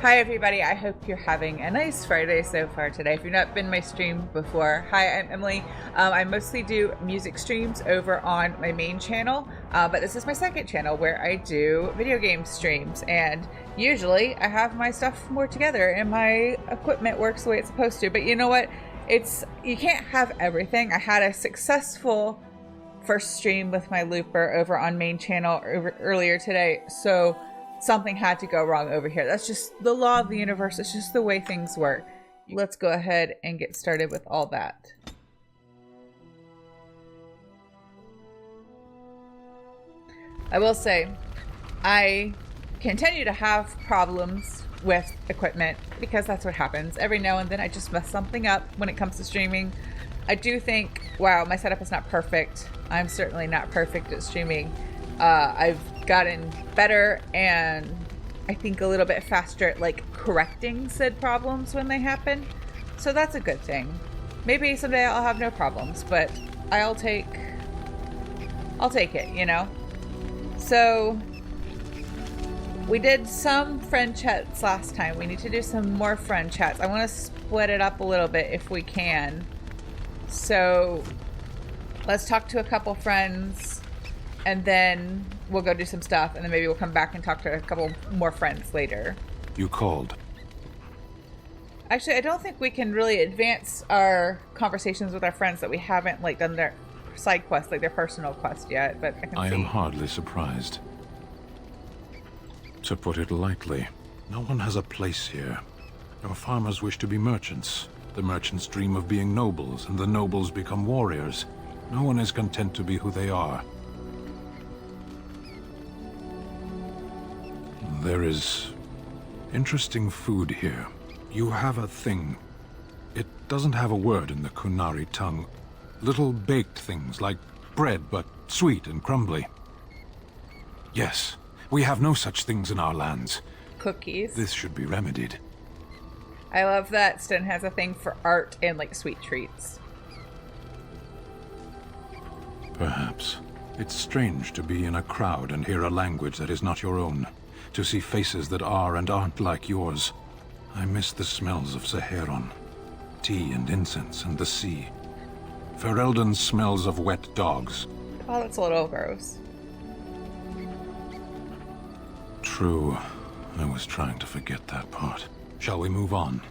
Hi everybody, I hope you're having a nice Friday so far today. If you've not been my stream before, hi, I'm Emily. I mostly do music streams over on my main channel, but this is my second channel where I do video game streams, and usually I have my stuff more together and my equipment works the way it's supposed to. But you know what? You can't have everything. I had a successful first stream with my looper over on main channel earlier today, so something had to go wrong over here. That's just the law of the universe. It's just the way things work. Let's go ahead and get started with all that. I will say, I continue to have problems with equipment because that's what happens. Every now and then I just mess something up when it comes to streaming. I do think, wow, my setup is not perfect. I'm certainly not perfect at streaming. I've gotten better and I think a little bit faster at like correcting said problems when they happen. So that's a good thing. Maybe someday I'll have no problems, but I'll take it, you know? So we did some friend chats last time. We need to do some more friend chats. I want to split it up a little bit if we can. So let's talk to a couple friends and then we'll go do some stuff, and then maybe we'll come back and talk to a couple more friends later. You called. Actually, I don't think we can really advance our conversations with our friends that we haven't like done their side quest, like their personal quest yet, but I am hardly surprised. To put it lightly, no one has a place here. Your farmers wish to be merchants. The merchants dream of being nobles, and the nobles become warriors. No one is content to be who they are. There is interesting food here. You have a thing. It doesn't have a word in the Kunari tongue. Little baked things like bread, but sweet and crumbly. Yes, we have no such things in our lands. Cookies. This should be remedied. I love that Stone has a thing for art and like sweet treats. Perhaps. It's strange to be in a crowd and hear a language that is not your own. To see faces that are and aren't like yours. I miss the smells of Saharon. Tea and incense and the sea. Ferelden smells of wet dogs. Oh, that's a little gross. True. I was trying to forget that part. Shall we move on?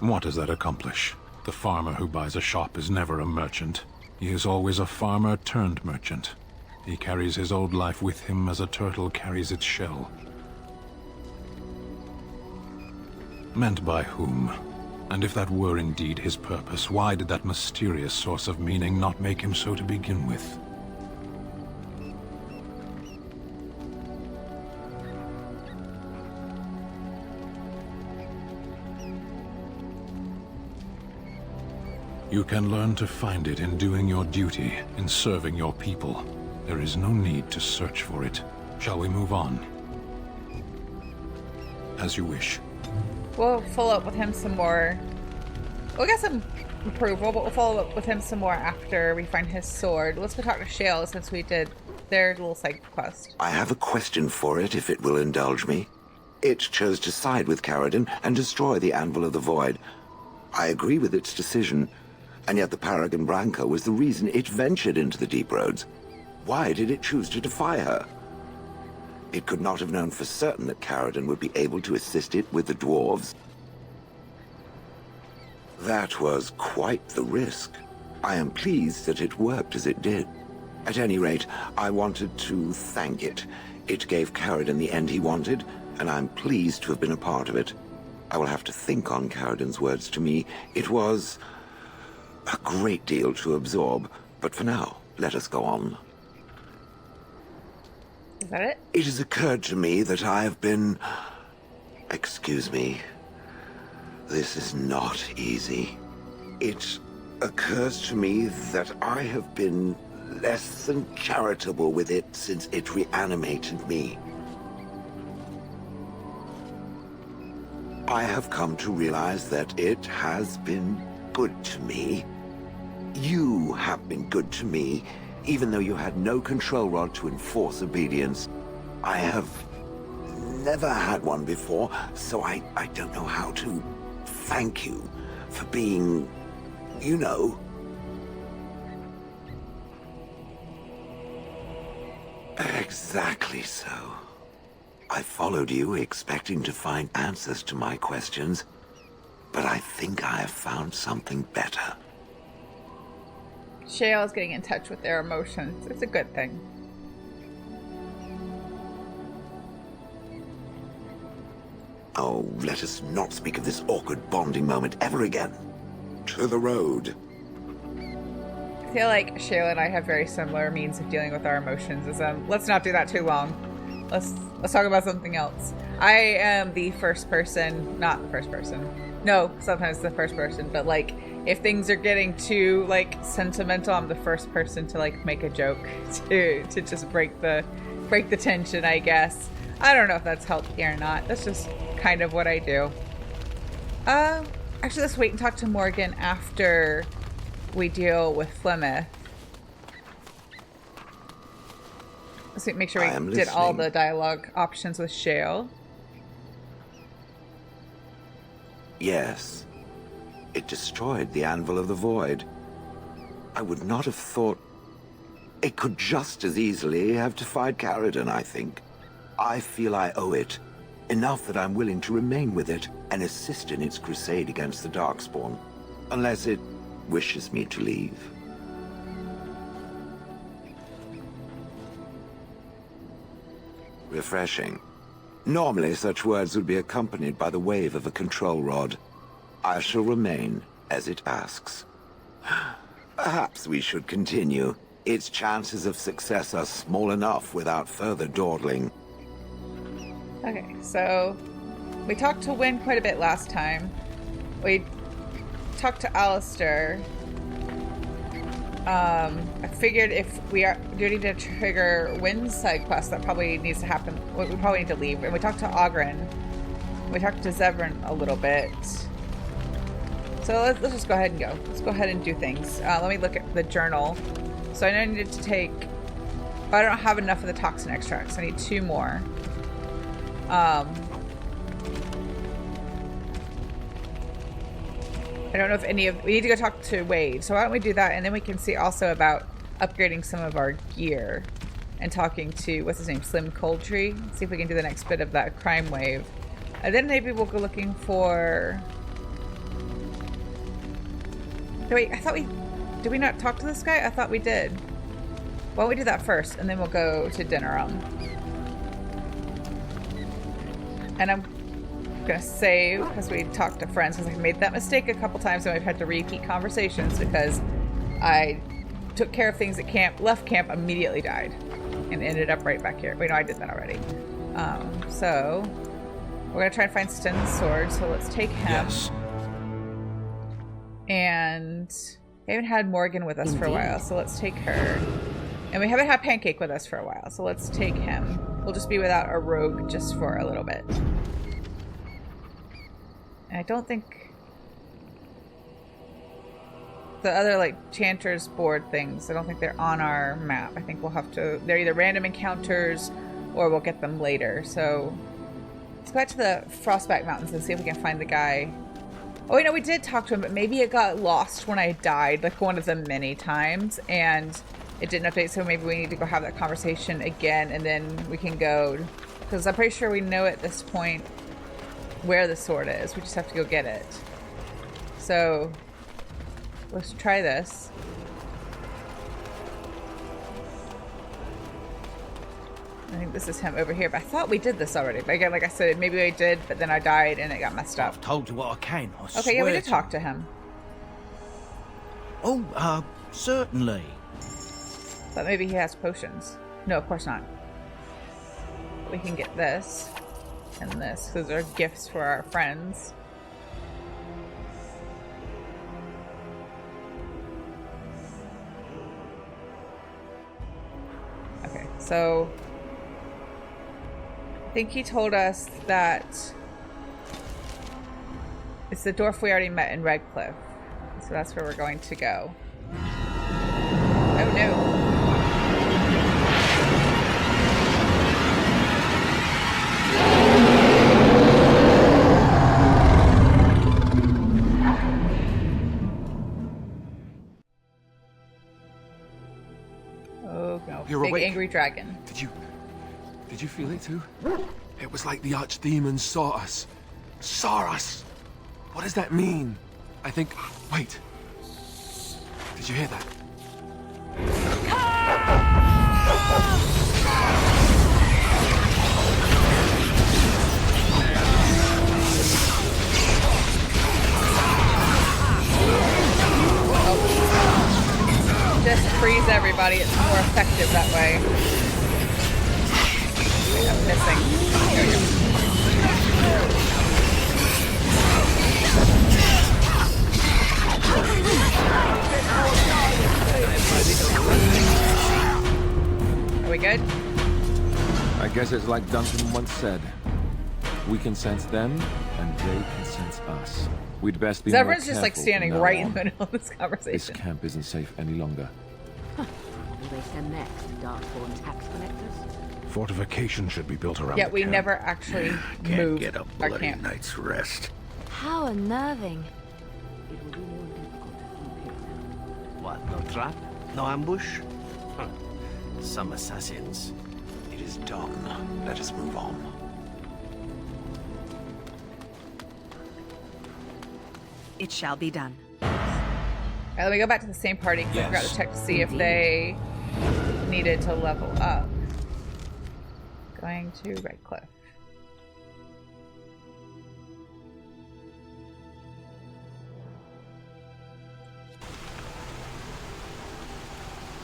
What does that accomplish? The farmer who buys a shop is never a merchant. He is always a farmer turned merchant. He carries his old life with him as a turtle carries its shell. Meant by whom? And if that were indeed his purpose, why did that mysterious source of meaning not make him so to begin with? You can learn to find it in doing your duty, in serving your people. There is no need to search for it. Shall we move on? As you wish. We'll follow up with him some more. We'll get some approval, but we'll follow up with him some more after we find his sword. Let's go talk to Shale since we did their little side quest. I have a question for it, if it will indulge me. It chose to side with Caradon and destroy the Anvil of the Void. I agree with its decision, and yet the Paragon Branca was the reason it ventured into the Deep Roads. Why did it choose to defy her? It could not have known for certain that Caradon would be able to assist it with the dwarves. That was quite the risk. I am pleased that it worked as it did. At any rate, I wanted to thank it. It gave Caradon the end he wanted, and I'm pleased to have been a part of it. I will have to think on Caradon's words to me. It was a great deal to absorb, but for now, let us go on. Is that it? It has occurred to me that I have been... Excuse me. This is not easy. It occurs to me that I have been less than charitable with it since it reanimated me. I have come to realize that it has been good to me. You have been good to me, even though you had no control rod to enforce obedience. I have never had one before, so I don't know how to thank you for being, you know. Exactly so. I followed you expecting to find answers to my questions, but I think I have found something better. Shale is getting in touch with their emotions. It's a good thing. Oh, let us not speak of this awkward bonding moment ever again. To the road. I feel like Shayla and I have very similar means of dealing with our emotions. Let's not do that too long. Let's talk about something else. I am the first person, not the first person. No, sometimes the first person, but like if things are getting too like sentimental, I'm the first person to like make a joke to just break the tension, I guess. I don't know if that's healthy or not. That's just kind of what I do. Actually, let's wait and talk to Morgan after we deal with Flemeth. Let's make sure we did all the dialogue options with Shale. Yes. It destroyed the Anvil of the Void. I would not have thought... It could just as easily have defied Caridon, I think. I feel I owe it. Enough that I'm willing to remain with it and assist in its crusade against the Darkspawn. Unless it wishes me to leave. Refreshing. Normally such words would be accompanied by the wave of a control rod. I shall remain as it asks. Perhaps we should continue. Its chances of success are small enough without further dawdling. Okay, so we talked to Wynn quite a bit last time. We talked to Alistair. I figured if we do need to trigger Wynn's side quest, that probably needs to happen. We probably need to leave. And we talked to Ogren. We talked to Zevran a little bit. So let's just go ahead and go. Let's go ahead and do things. Let me look at the journal. So I know I needed to take... I don't have enough of the toxin extracts. I need 2 more. I don't know if any of... We need to go talk to Wade. So why don't we do that, and then we can see also about upgrading some of our gear. And talking to, what's his name, Slim Coldtree. See if we can do the next bit of that crime wave. And then maybe we'll go looking for... Wait, I thought we... Did we not talk to this guy? I thought we did. Why don't we do that first, and then we'll go to dinner. And I'm gonna save, because we talked to friends, because I made that mistake a couple times, and I've had to repeat conversations, because I took care of things at camp, left camp, immediately died, and ended up right back here. Wait, no, I did that already. So, we're gonna try and find Sten's sword, so let's take him. Yes. And we haven't had Morgan with us for a while, so let's take her. And we haven't had Pancake with us for a while, so let's take him. We'll just be without a rogue just for a little bit. And I don't think... The other, like, Chanter's board things, I don't think they're on our map. I think we'll have to... They're either random encounters, or we'll get them later. So, let's go back to the Frostback Mountains and see if we can find the guy. Oh, wait, no, we did talk to him, but maybe it got lost when I died, like one of them many times, and it didn't update, so maybe we need to go have that conversation again, and then we can go, because I'm pretty sure we know at this point where the sword is. We just have to go get it. So, let's try this. I think this is him over here, but I thought we did this already. But again, like I said, maybe I did, but then I died and it got messed up. I've told you what I can. I okay, yeah, we swear did talk to him. Oh, certainly. But maybe he has potions. No, of course not. We can get this and this. Those are gifts for our friends. Okay, so... I think he told us that it's the dwarf we already met in Redcliffe. So that's where we're going to go. Oh no. angry dragon. Did you feel it too? It was like the archdemon saw us. Saw us! What does that mean? I think... Wait. Did you hear that? Just freeze everybody. It's more effective that way. Wait, I'm missing. There we go. Are we good? I guess it's like Duncan once said. We can sense them, and they can sense us. We'd best be more Everyone's just like careful standing from now right in on. the middle of this This conversation. camp isn't safe any longer. What will they send next? Darkborn tax collectors? Fortification should be built around Yeah, the we camp. never actually Can't moved get a our bloody camp. night's rest. How unnerving. It will be more difficult to keep it. What, no trap? No ambush? Huh. Some assassins. It is done. Let us move on. It shall be done. Alright, let me go back to the same party because I forgot to check to see if they needed to level up. Going to Redcliffe.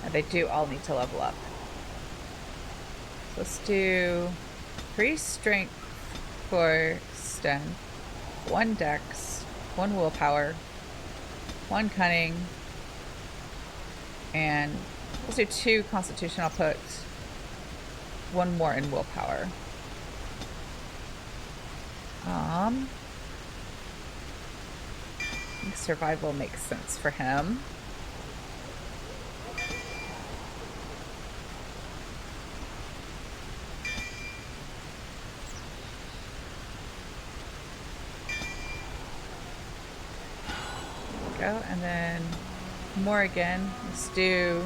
And they do all need to level up. So let's do 3 strength for Sten, 1 dex, 1 willpower, 1 cunning, and let's do 2 constitution. I'll put 1 more in willpower. I think survival makes sense for him. Go, and then more again. Let's do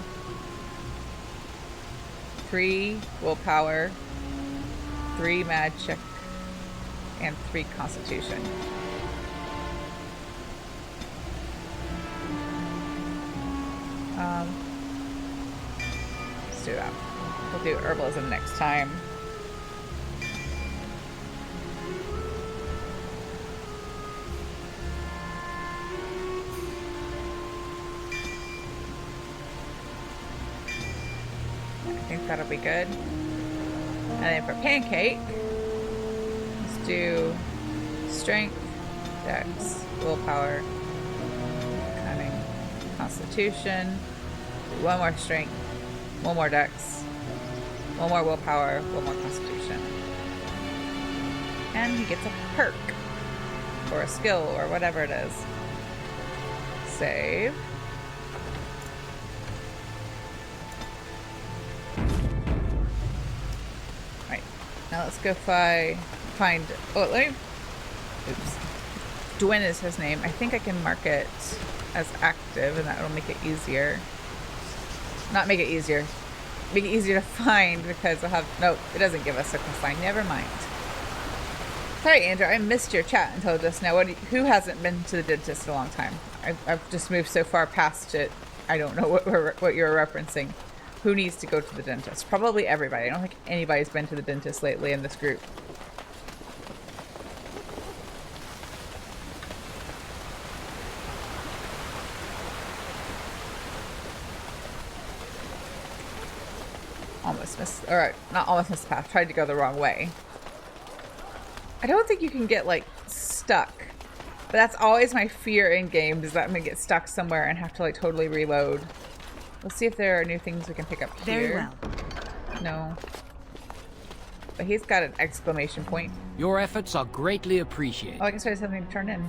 3 willpower, 3 magic, and 3 constitution. Let's do that. We'll do herbalism next time. I think that'll be good. And then for pancake, let's do strength, dex, willpower, cunning, constitution, 1 more strength, 1 more dex, 1 more willpower, 1 more constitution. And he gets a perk or a skill or whatever it is. Save. Now let's go find. Oh, let me. Oops. Dwyn is his name. I think I can mark it as active, and that will make it easier. Not make it easier. Make it easier to find because I'll have. No, it doesn't give us a quest line. Never mind. Sorry, Andrew. I missed your chat until just now. Who hasn't been to the dentist in a long time? I've just moved so far past it. I don't know what you're referencing. Who needs to go to the dentist? Probably everybody. I don't think anybody's been to the dentist lately in this group. Almost missed. Alright, not almost missed the path. Tried to go the wrong way. I don't think you can get, like, stuck. But that's always my fear in games, is that I'm gonna get stuck somewhere and have to, like, totally reload. Let's see if there are new things we can pick up here. Very well. No. But he's got an exclamation point. Your efforts are greatly appreciated. Oh, I guess I have something to turn in.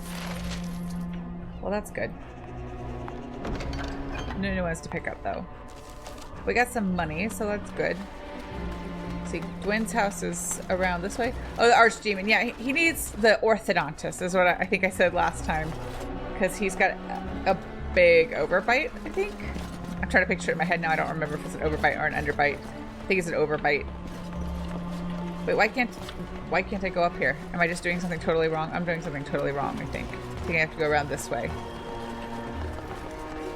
Well, that's good. No new ones to pick up, though. We got some money, so that's good. See, Dwyn's house is around this way. Oh, the Archdemon. Yeah, he needs the orthodontist, is what I think I said last time. Because he's got a big overbite, I think. I'm trying to picture it in my head now. I don't remember if it's an overbite or an underbite. I think it's an overbite. Wait, why can't I go up here? Am I just doing something totally wrong? I'm doing something totally wrong, I think. I think I have to go around this way.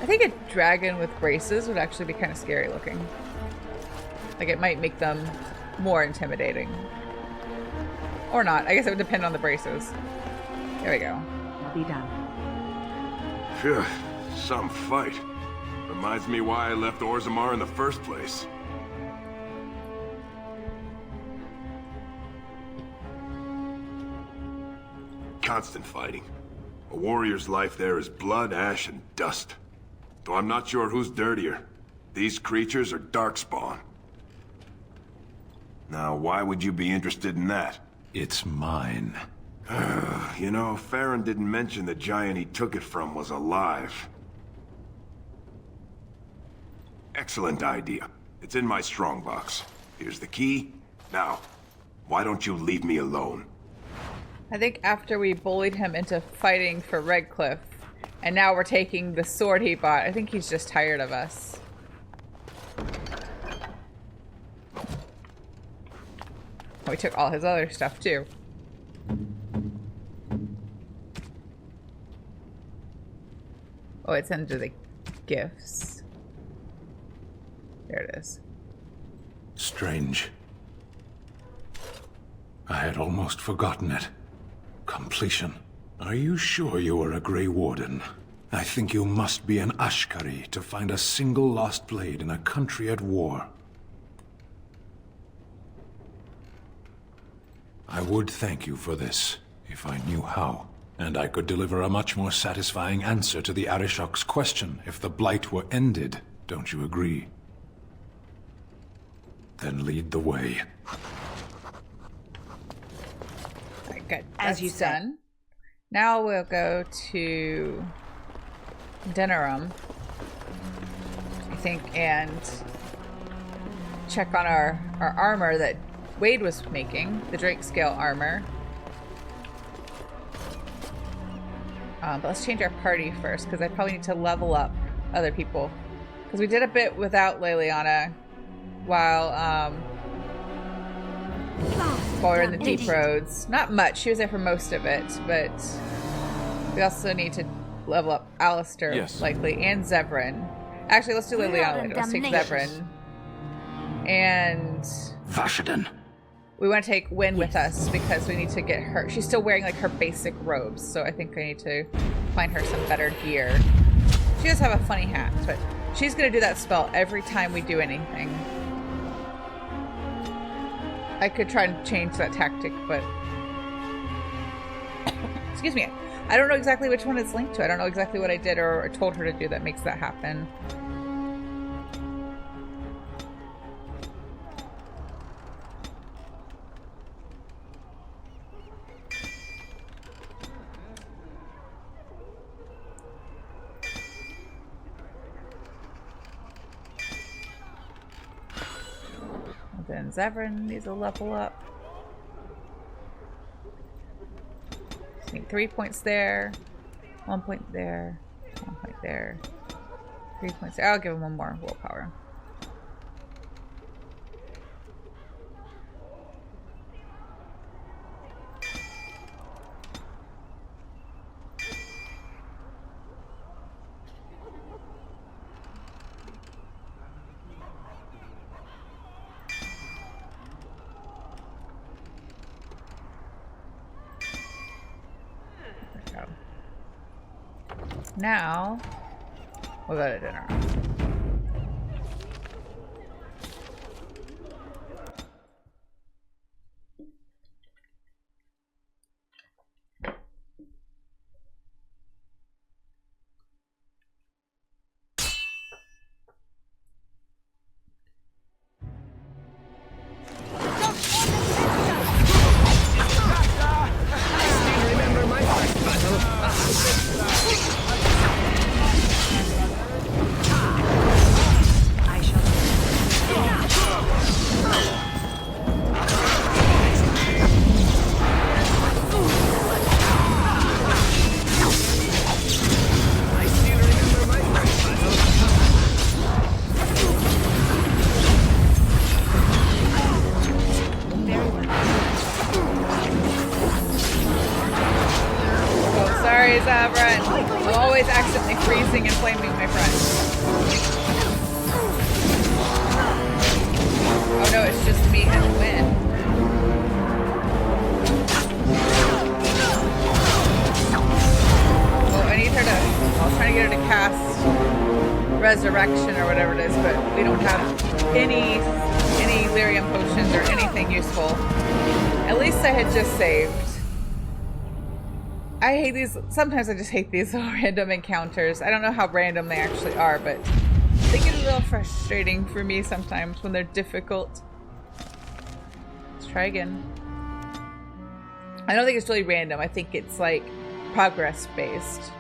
I think a dragon with braces would actually be kind of scary looking. Like, it might make them more intimidating. Or not. I guess it would depend on the braces. There we go. I'll be done. Phew, some fight. Reminds me why I left Orzammar in the first place. Constant fighting. A warrior's life there is blood, ash, and dust. Though I'm not sure who's dirtier. These creatures are darkspawn. Now, why would you be interested in that? It's mine. You know, Farron didn't mention the giant he took it from was alive. Excellent idea. It's in my strongbox. Here's the key. Now, why don't you leave me alone? I think after we bullied him into fighting for Redcliffe, and now we're taking the sword he bought, I think he's just tired of us. We took all his other stuff too. Oh, it's under the gifts. There it is. Strange. I had almost forgotten it. Completion. Are you sure you are a Grey Warden? I think you must be an Ashkari to find a single lost blade in a country at war. I would thank you for this, if I knew how. And I could deliver a much more satisfying answer to the Arishok's question if the Blight were ended. Don't you agree? Then lead the way. Alright, good. As you said. Done. Now we'll go to Denerim, I think, and check on our armor that Wade was making, the Drake scale armor. But let's change our party first, because I probably need to level up other people. Because we did a bit without Leliana while we were in the deep roads. Not much, she was there for most of it, but we also need to level up Alistair, likely, and Zevran. Actually, let's do Leliana later. Let's take Zevran. And Vashaden. we want to take Wynn with us because we need to get her. She's still wearing like her basic robes, so I think I need to find her some better gear. She does have a funny hat, but she's going to do that spell every time we do anything. I could try and change that tactic, but excuse me. I don't know exactly which one it's linked to. I don't know exactly what I did or told her to do that makes that happen. Then Zevran needs a level up. Just need 3 points there, 1 point there, 1 point there, 3 points there. I'll give him one more willpower. Now, we'll go to dinner. always accidentally freezing and flaming my friend. Oh no, it's just me and the wind. Oh, I need her to... I was trying to get her to cast Resurrection or whatever it is, but we don't have any lyrium potions or anything useful. At least I had just saved. I hate these. Sometimes I just hate these random encounters. I don't know how random they actually are, but they get a little frustrating for me sometimes when they're difficult. Let's try again. I don't think it's really random. I think it's like progress based.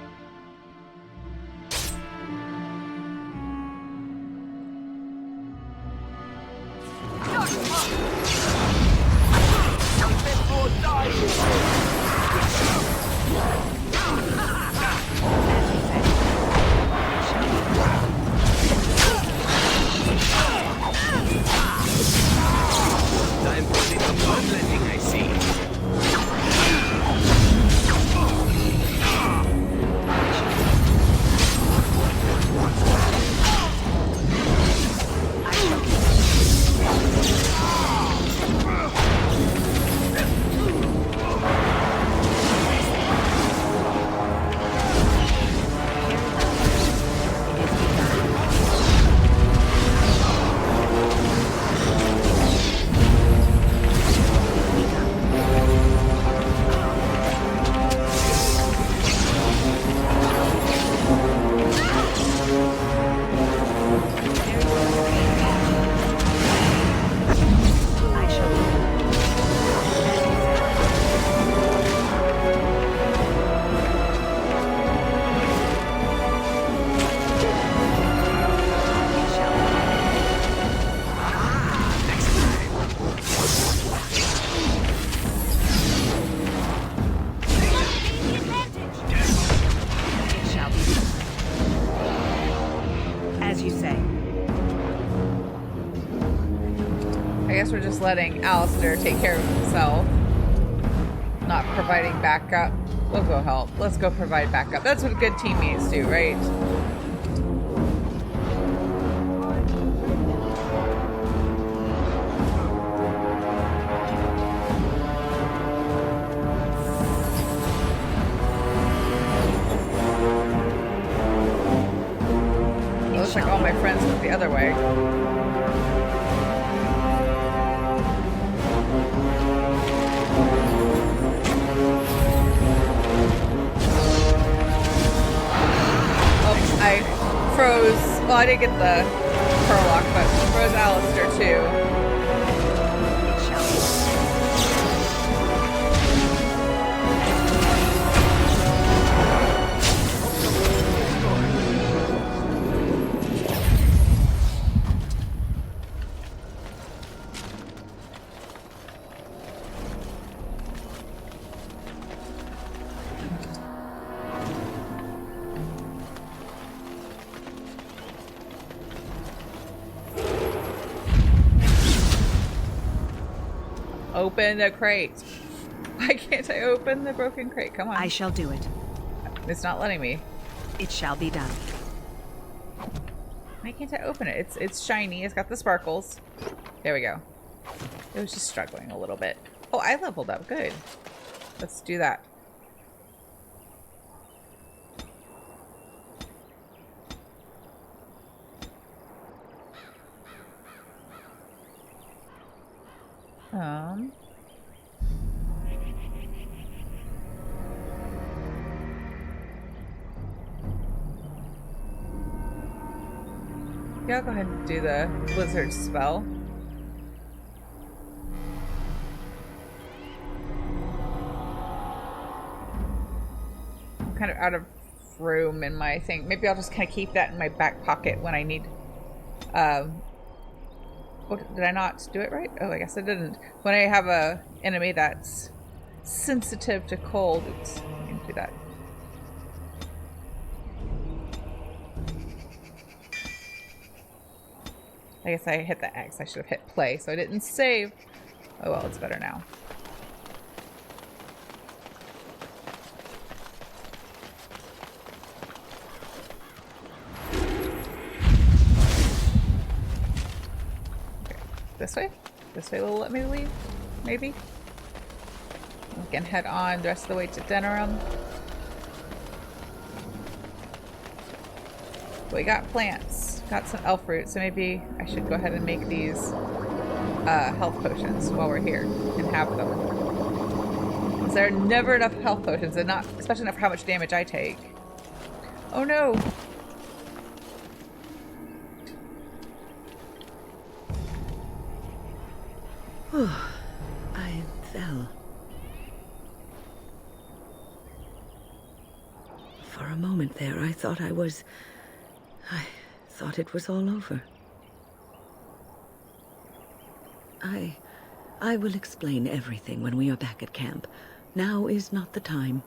Letting Alistair take care of himself, not providing backup. We'll go help. Let's go provide backup. That's what good teammates do, right? It looks like all my friends went the other way. I froze, well I didn't get the Furlock, but froze Alistair too. Open the crate. Why can't I open the broken crate? Come on. I shall do it. It's not letting me. It shall be done. Why can't I open it? It's shiny. It's got the sparkles. There we go. It was just struggling a little bit. Oh, I leveled up. Good. Let's do that. Yeah, I'll go ahead and do the blizzard spell. I'm kind of out of room in my thing. Maybe I'll just kind of keep that in my back pocket when I need. What, did I not do it right? Oh, I guess I didn't. When I have a enemy that's sensitive to cold, oops, I didn't do that. I guess I hit the X. I should have hit play, so I didn't save. Oh well, it's better now. this way? This way will let me leave? Maybe? We can head on the rest of the way to Denerim. We got plants. Got some elf fruit, so maybe I should go ahead and make these health potions while we're here and have them. Because there are never enough health potions, and not especially enough for how much damage I take. Oh no! I fell. For a moment there, I thought it was all over. I will explain everything when we are back at camp. Now is not the time.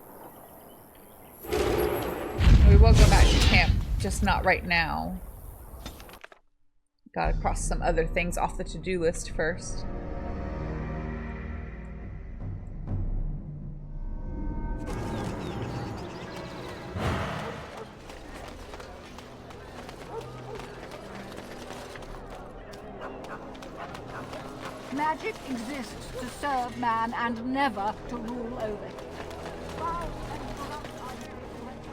We will go back to camp, just not right now. Gotta cross some other things off the to-do list first. Magic exists to serve man and never to rule over him.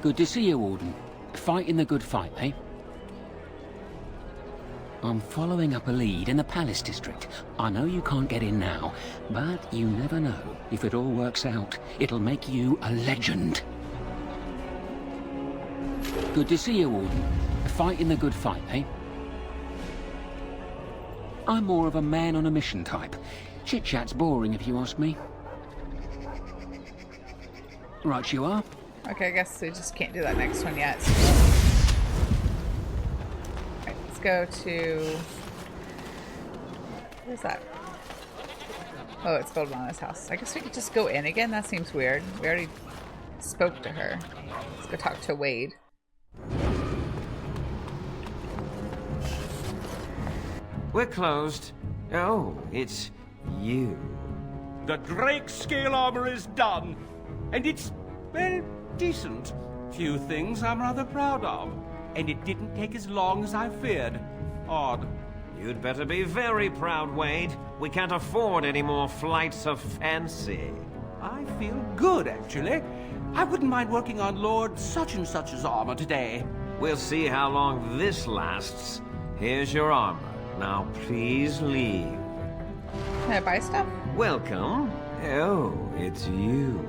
Good to see you, Warden. Fighting the good fight, eh? I'm following up a lead in the Palace District. I know you can't get in now, but you never know. If it all works out, it'll make you a legend. Good to see you, Warden. Fighting the good fight, eh? I'm more of a man on a mission type. Chit-chat's boring if you ask me. Right you are. Okay, I guess we just can't do that next one yet. Alright, let's go to... Where's that? Oh, it's Goldmana's house. I guess we could just go in again? That seems weird. We already spoke to her. Let's go talk to Wade. We're closed. Oh, it's you. The Drake scale armor is done, and it's, well, decent. Few things I'm rather proud of, and it didn't take as long as I feared. Odd. You'd better be very proud, Wade. We can't afford any more flights of fancy. I feel good, actually. I wouldn't mind working on Lord such-and-such's armor today. We'll see how long this lasts. Here's your armor. Now, please leave. Can I buy stuff? Welcome. Oh, it's you.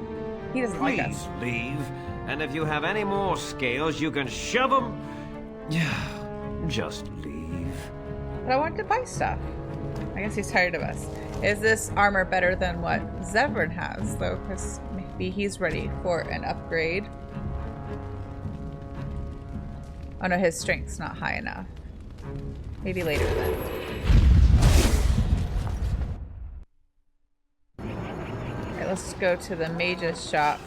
He doesn't like us. Please leave. And if you have any more scales, you can shove them. Just leave. But I wanted to buy stuff. I guess he's tired of us. Is this armor better than what Zevran has, though? Because maybe he's ready for an upgrade. Oh no, his strength's not high enough. Maybe later then. Alright, let's go to the Mage's shop.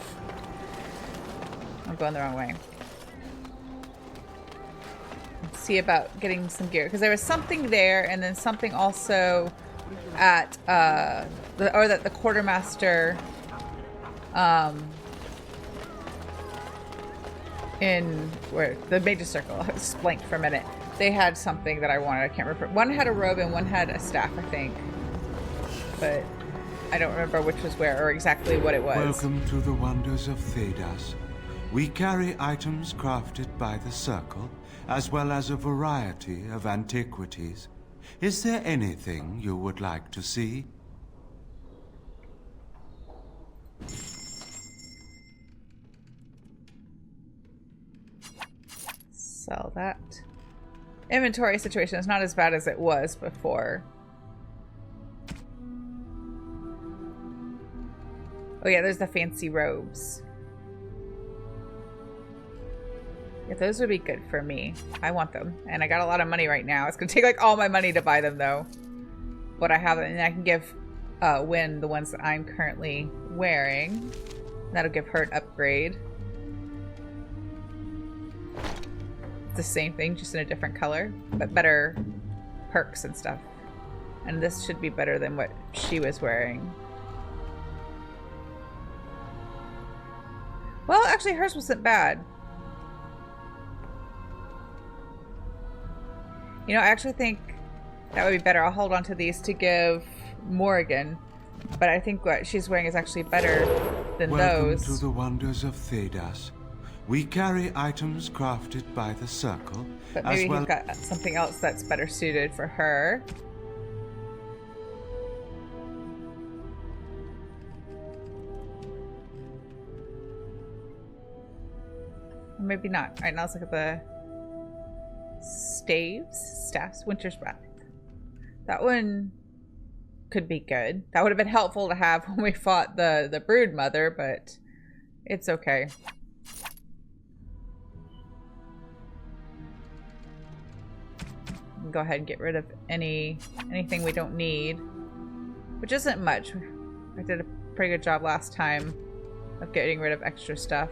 I'm going the wrong way. Let's see about getting some gear. Because there was something there, and then something also at, the quartermaster, in, where, the Mage's Circle. I was blanked for a minute. They had something that I wanted. I can't remember. One had a robe and one had a staff, I think. But I don't remember which was where or exactly what it was. Welcome to the wonders of Thedas. We carry items crafted by the Circle, as well as a variety of antiquities. Is there anything you would like to see? Sell that. Inventory situation is not as bad as it was before. Oh yeah, there's the fancy robes. Yeah, those would be good for me. I want them. And I got a lot of money right now. It's gonna take like all my money to buy them though. But I have it, and I can give Wynn the ones that I'm currently wearing. That'll give her an upgrade. The same thing, just in a different color, but better perks and stuff. And this should be better than what she was wearing. Well, actually hers wasn't bad. You know, I actually think That would be better. I'll hold on to these to give Morrigan. But I think what she's wearing is actually better than Welcome those. to the wonders of Thedas. We carry items crafted by the Circle, But as maybe well. he's got something else that's better suited for her. Or maybe not. Alright, now let's look at the staffs, Winter's Breath. That one could be good. That would have been helpful to have when we fought the brood mother, but it's okay. Go ahead and get rid of anything we don't need, which isn't much. I did a pretty good job last time of getting rid of extra stuff.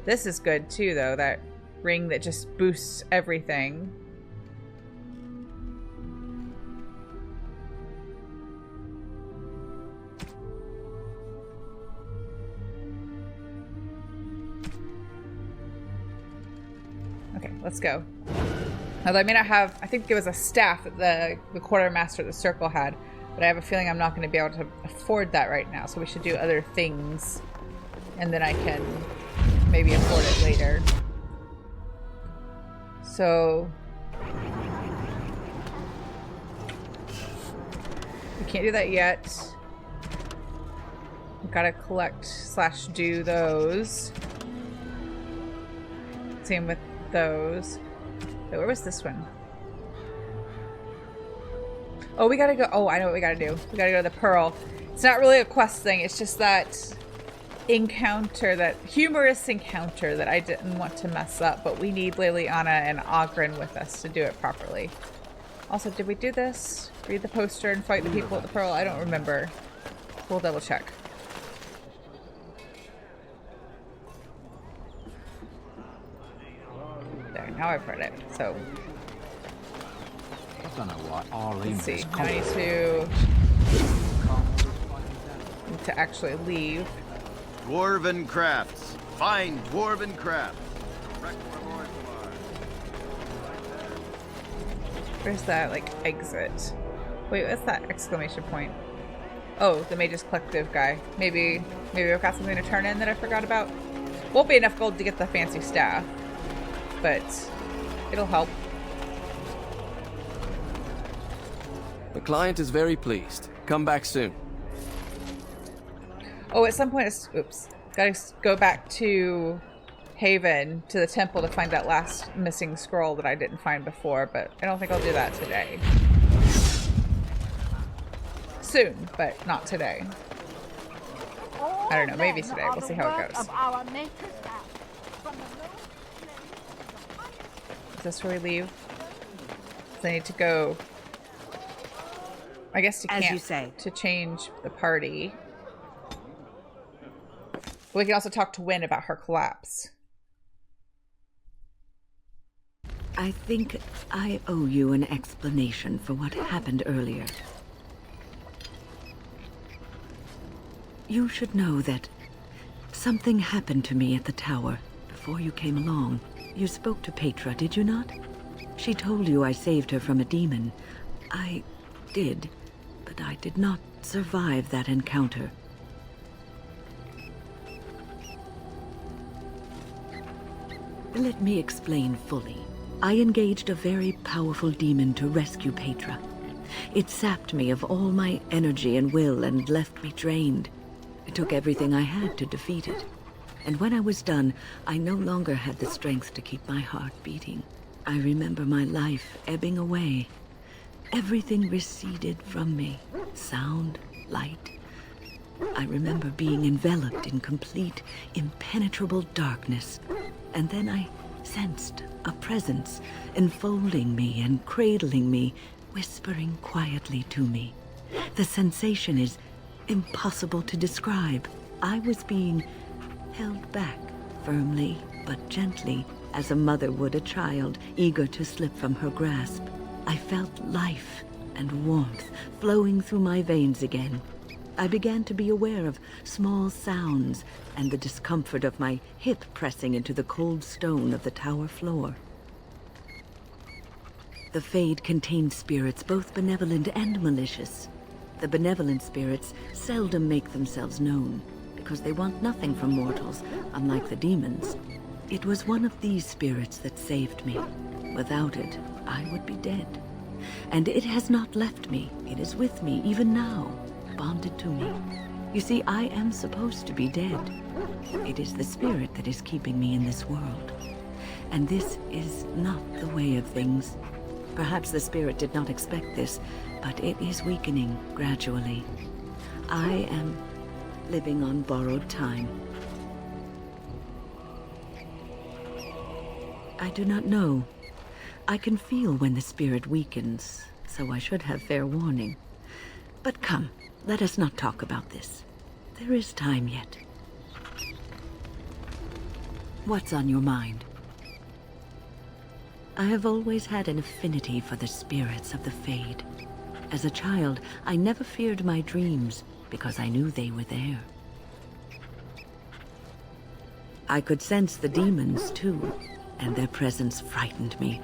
This is good too, though, that ring that just boosts everything. Okay, let's go. Although I may not have, I think there was a staff that the quartermaster of the Circle had, but I have a feeling I'm not going to be able to afford that right now, so we should do other things, and then I can maybe afford it later. So we can't do that yet. We've got to collect / do those. Same with those. Wait, where was this one? Oh, we gotta go. Oh, I know what we gotta do. We gotta go to the Pearl. It's not really a quest thing. It's just that encounter, that humorous encounter that I didn't want to mess up. But we need Leliana and Oghren with us to do it properly. Also, did we do this? Read the poster and fight the people at the Pearl? I don't remember. We'll double check. There, now I've read it. So I don't know why let's see. Now I need to actually leave. Dwarven crafts. Find dwarven crafts. Where's that, like, exit? Wait, what's that exclamation point? Oh, the Mage's Collective guy. Maybe I've got something to turn in that I forgot about. Won't be enough gold to get the fancy staff, but it'll help. The client is very pleased. Come back soon. Oh, at some point, oops. Gotta go back to Haven, to the temple, to find that last missing scroll that I didn't find before, but I don't think I'll do that today. Soon, but not today. I don't know, maybe today. We'll see how it goes. Is this where we leave? So I need to go, I guess, to camp, as you say, to change the party. We can also talk to Wynne about her collapse. I think I owe you an explanation for what happened earlier. You should know that something happened to me at the tower before you came along. You spoke to Petra, did you not? She told you I saved her from a demon. I did, but I did not survive that encounter. Let me explain fully. I engaged a very powerful demon to rescue Petra. It sapped me of all my energy and will and left me drained. It took everything I had to defeat it. And when I was done, I no longer had the strength to keep my heart beating. I remember my life ebbing away. Everything receded from me. Sound, light. I remember being enveloped in complete, impenetrable darkness. And then I sensed a presence enfolding me and cradling me, whispering quietly to me. The sensation is impossible to describe. I was being held back, firmly but gently, as a mother would a child, eager to slip from her grasp. I felt life and warmth flowing through my veins again. I began to be aware of small sounds and the discomfort of my hip pressing into the cold stone of the tower floor. The The Fade contains spirits both benevolent and malicious. The benevolent spirits seldom make themselves known, because they want nothing from mortals, unlike the demons. It was one of these spirits that saved me. Without it, I would be dead. And it has not left me. It is with me, even now, bonded to me. You see, I am supposed to be dead. It is the spirit that is keeping me in this world. And this is not the way of things. Perhaps the spirit did not expect this, but it is weakening gradually. I am living on borrowed time. I do not know. I can feel when the spirit weakens, so I should have fair warning. But come, let us not talk about this. There is time yet. What's on your mind? I have always had an affinity for the spirits of the Fade. As a child, I never feared my dreams because I knew they were there. I could sense the demons, too, and their presence frightened me.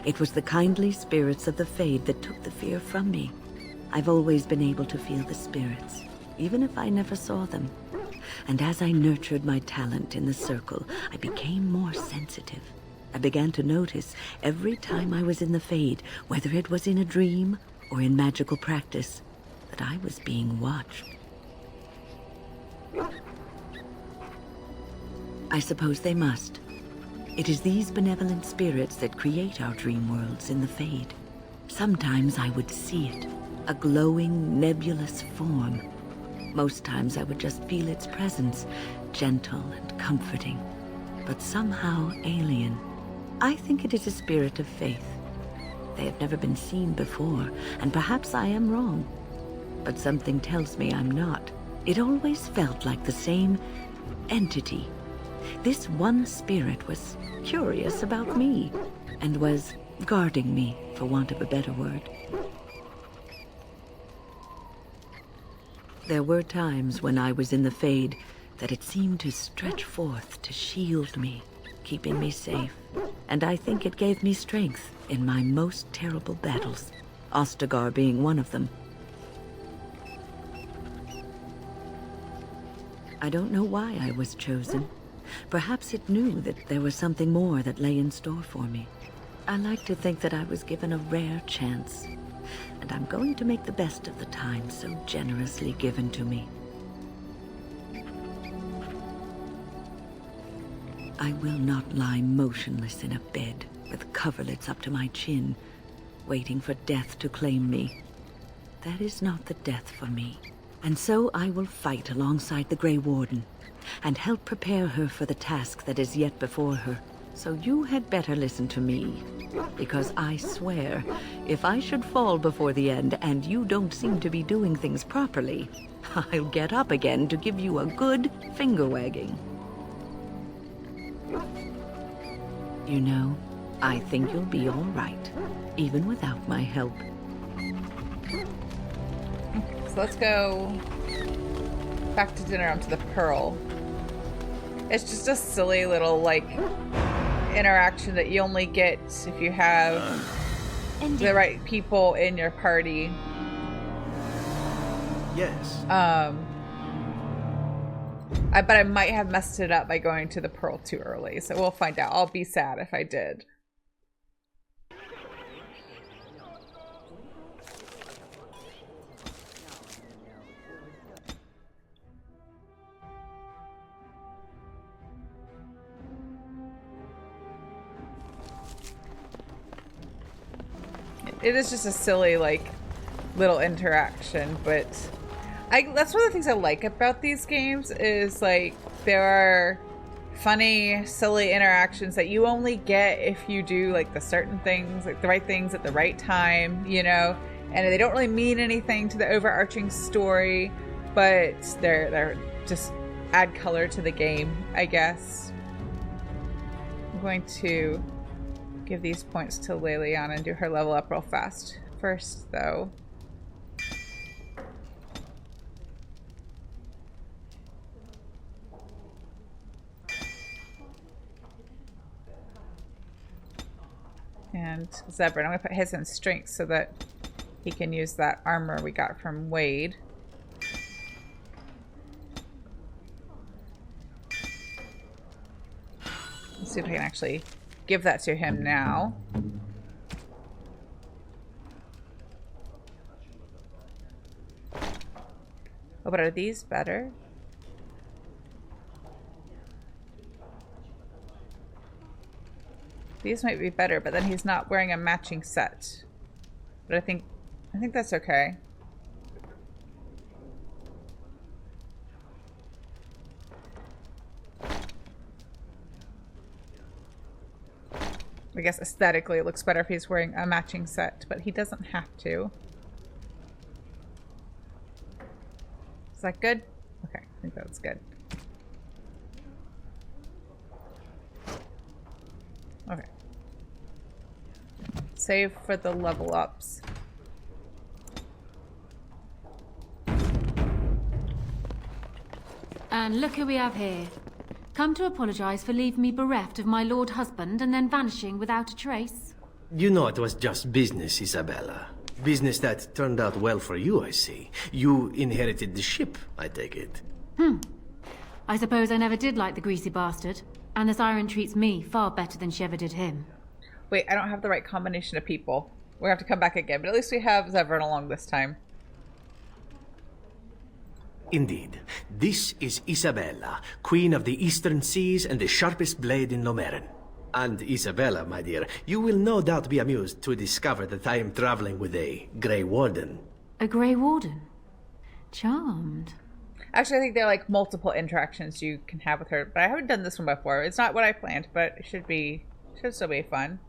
It was the kindly spirits of the Fade that took the fear from me. I've always been able to feel the spirits, even if I never saw them. And as I nurtured my talent in the circle, I became more sensitive. I began to notice every time I was in the Fade, whether it was in a dream or in magical practice, that I was being watched. I suppose they must. It is these benevolent spirits that create our dream worlds in the Fade. Sometimes I would see it, a glowing, nebulous form. Most times I would just feel its presence, gentle and comforting, but somehow alien. I think it is a spirit of faith. They have never been seen before, and perhaps I am wrong. But something tells me I'm not. It always felt like the same entity. This one spirit was curious about me, and was guarding me, for want of a better word. There were times when I was in the Fade that it seemed to stretch forth to shield me, keeping me safe. And I think it gave me strength in my most terrible battles, Ostagar being one of them. I don't know why I was chosen. Perhaps it knew that there was something more that lay in store for me. I like to think that I was given a rare chance, and I'm going to make the best of the time so generously given to me. I will not lie motionless in a bed with coverlets up to my chin, waiting for death to claim me. That is not the death for me. And so I will fight alongside the Grey Warden, and help prepare her for the task that is yet before her. So you had better listen to me, because I swear, if I should fall before the end and you don't seem to be doing things properly, I'll get up again to give you a good finger wagging. You know, I think you'll be all right, even without my help. So let's go back to dinner onto the Pearl. It's just a silly little, like, interaction that you only get if you have the right people in your party. Yes. But I might have messed it up by going to the Pearl too early, so we'll find out. I'll be sad if I did. It is just a silly, like, little interaction, but that's one of the things I like about these games is, like, there are funny, silly interactions that you only get if you do, like, the certain things, like the right things at the right time, you know, and they don't really mean anything to the overarching story, but they're just add color to the game, I guess. I'm going to give these points to Leliana and do her level up real fast. First, though. and Zebra. I'm going to put his in strength so that he can use that armor we got from Wade. Let's see if I can actually give that to him now. Oh, but are these better? These might be better, but then he's not wearing a matching set. But I think that's okay. I guess aesthetically it looks better if he's wearing a matching set, but he doesn't have to. Is that good? Okay, I think that's good. Okay. Save for the level ups. And look who we have here. Come to apologize for leaving me bereft of my lord husband and then vanishing without a trace. You know it was just business, Isabella. Business that turned out well for you, I see. You inherited the ship, I take it. I suppose I never did like the greasy bastard. And the siren treats me far better than she ever did him. Wait, I don't have the right combination of people. We're gonna have to come back again, but at least we have Zevran along this time. Indeed. This is Isabella, Queen of the Eastern Seas and the sharpest blade in Lomerin. And Isabella, my dear, you will no doubt be amused to discover that I am traveling with a Grey Warden. A Grey Warden? Charmed. Actually, I think there are like multiple interactions you can have with her, but I haven't done this one before. It's not what I planned, but it should still be fun.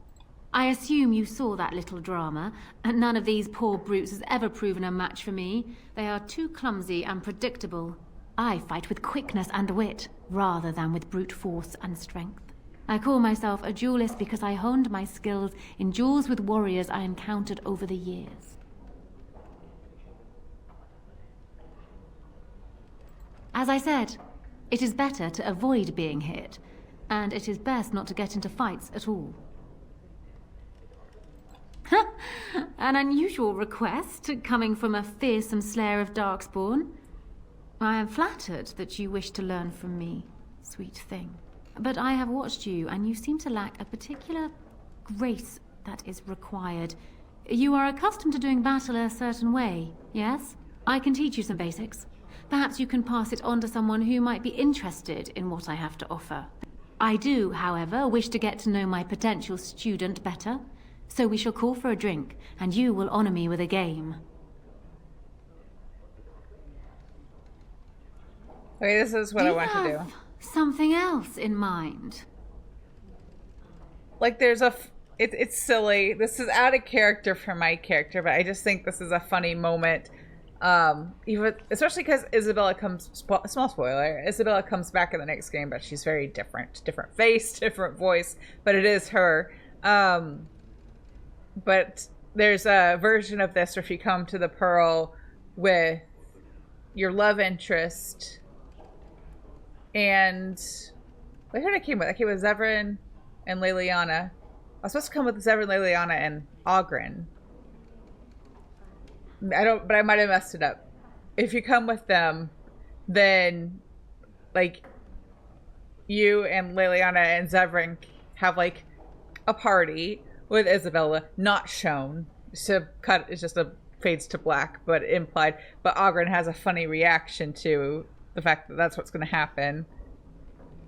I assume you saw that little drama, and none of these poor brutes has ever proven a match for me. They are too clumsy and predictable. I fight with quickness and wit, rather than with brute force and strength. I call myself a duelist because I honed my skills in duels with warriors I encountered over the years. As I said, it is better to avoid being hit, and it is best not to get into fights at all. An unusual request, coming from a fearsome slayer of Darkspawn. I am flattered that you wish to learn from me, sweet thing. But I have watched you, and you seem to lack a particular grace that is required. You are accustomed to doing battle a certain way, yes? I can teach you some basics. Perhaps you can pass it on to someone who might be interested in what I have to offer. I do, however, wish to get to know my potential student better. So we shall call for a drink, and you will honor me with a game. Okay, this is what I want to do. Something else in mind? Like, it's silly. This is out of character for my character, but I just think this is a funny moment. Even especially because Isabella comes. Small spoiler: Isabella comes back in the next game, but she's very different. Different face, different voice, but it is her. But there's a version of this where if you come to the Pearl with your love interest, and who did I came with? I came with Zevran and Leliana. I was supposed to come with Zevran, Leliana, and Oghren. But I might have messed it up. If you come with them, then like you and Leliana and Zevran have like a party with Isabella, not shown. So cut it's just a fades to black, but implied. But Oghren has a funny reaction to the fact that that's what's going to happen.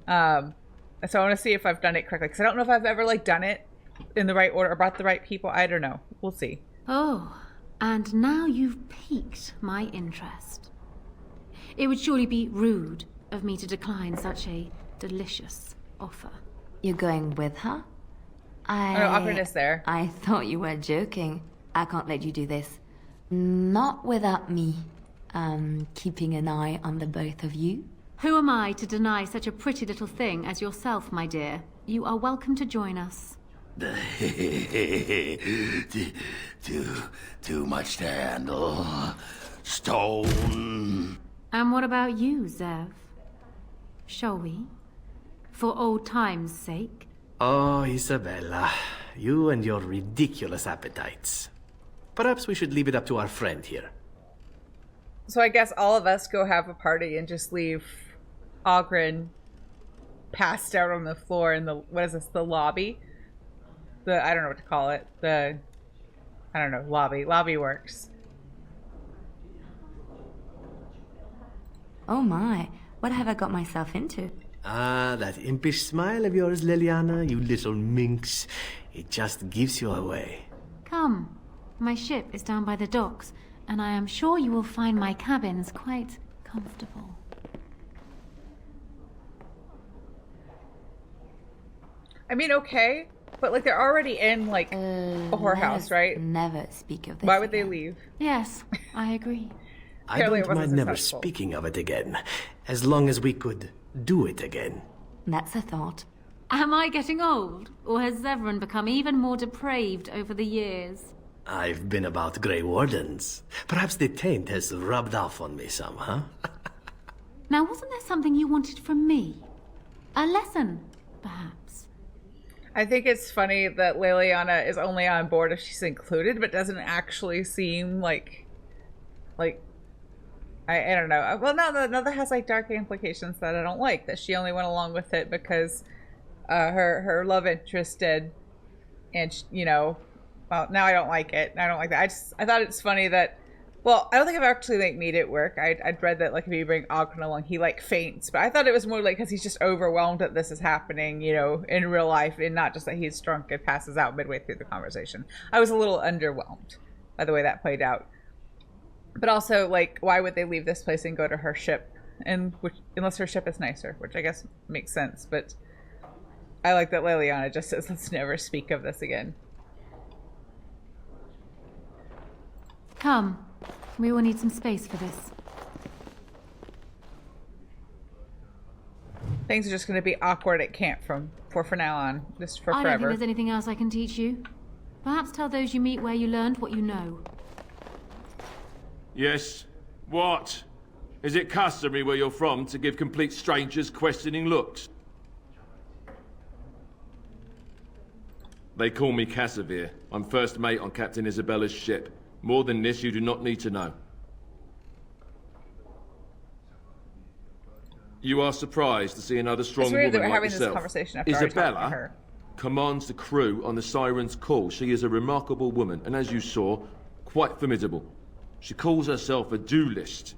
So I want to see if I've done it correctly, because I don't know if I've ever like done it in the right order or brought the right people. I don't know. We'll see. Oh, and now you've piqued my interest. It would surely be rude of me to decline such a delicious offer. You're going with her? Oghren is there. I thought you were joking. I can't let you do this. Not without me. Keeping an eye on the both of you. Who am I to deny such a pretty little thing as yourself, my dear? You are welcome to join us. Too much to handle. Stone. And what about you, Zev? Shall we? For old time's sake? Oh, Isabella, You and your ridiculous appetites. Perhaps we should leave it up to our friend here. So I guess all of us go have a party and just leave Ogren passed out on the floor in the, what is this, the lobby? I don't know what to call it. I don't know, lobby. Lobby works. Oh my, what have I got myself into? Ah, that impish smile of yours, Leliana, you little minx. It just gives you away. Come. My ship is down by the docks, and I am sure you will find my cabins quite comfortable. I mean, okay, but like they're already in like a whorehouse, right? Never speak of this. Why would they leave? Yes, I agree. I don't mind never speaking of it again, as long as we could do it again. That's a thought. Am I getting old, or has Zevran become even more depraved over the years? I've been about Grey Wardens. Perhaps the taint has rubbed off on me some, huh? Now, wasn't there something you wanted from me? A lesson, perhaps? I think it's funny that Leliana is only on board if she's included, but doesn't actually seem like I don't know. Well, no, that has like dark implications that I don't like. That she only went along with it because her love interest did, and you know, well, now I don't like it. I don't like that. I thought it's funny that. Well, I don't think I've actually like made it work. I'd read that like if you bring Ogren along, he like faints, but I thought it was more like because he's just overwhelmed that this is happening, you know, in real life, and not just that he's drunk and passes out midway through the conversation. I was a little underwhelmed by the way that played out. But also, like, why would they leave this place and go to her ship? And unless her ship is nicer, which I guess makes sense. But I like that Leliana just says, "Let's never speak of this again." Come, we will need some space for this. Things are just going to be awkward at camp from now on, just for I forever. don't think there's anything else I can teach you. Perhaps tell those you meet where you learned what you know. Yes. What? Is it customary where you're from to give complete strangers questioning looks? They call me Casimir. I'm first mate on Captain Isabella's ship. More than this, you do not need to know. You are surprised to see another strong woman that we're like having yourself. this conversation after already talking to Isabella her. commands the crew on the Siren's call. She is a remarkable woman, and as you saw, quite formidable. She calls herself a duelist.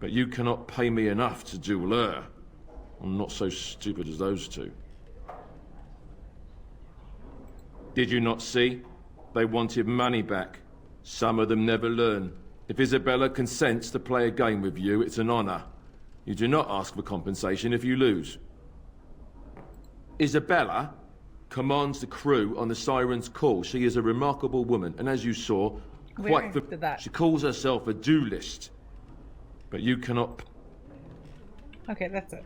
But you cannot pay me enough to duel her. I'm not so stupid as those two. Did you not see? They wanted money back. Some of them never learn. If Isabella consents to play a game with you, it's an honor. You do not ask for compensation if you lose. Isabella commands the crew on the Siren's call. She is a remarkable woman, and as you saw, quite did that. she calls herself a duelist. But you cannot. Okay, that's it.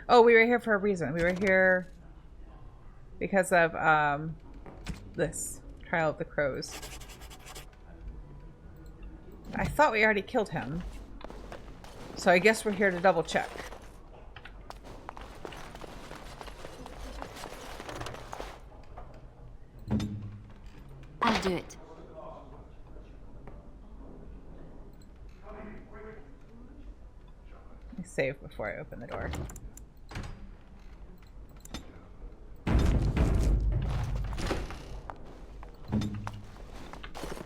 Oh, we were here for a reason. We were here because of this Trial of the Crows. I thought we already killed him, so I guess we're here to double check. I'll do it. Let me save before I open the door.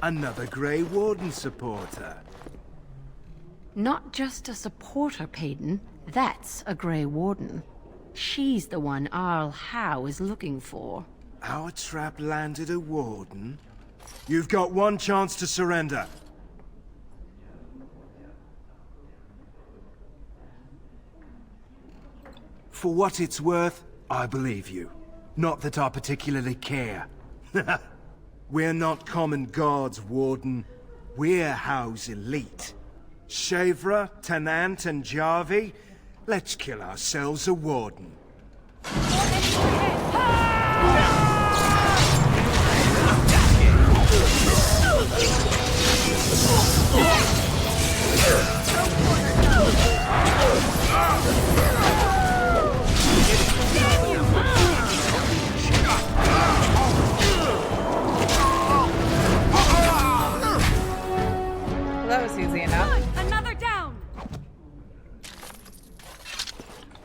Another Grey Warden supporter. Not just a supporter, Payton. That's a Grey Warden. She's the one Arl Howe is looking for. Our trap landed a Warden? You've got one chance to surrender. For what it's worth, I believe you. Not that I particularly care. We're not common guards, Warden. We're Howe's elite. Shavra, Tenant, and Jarvie, let's kill ourselves a Warden.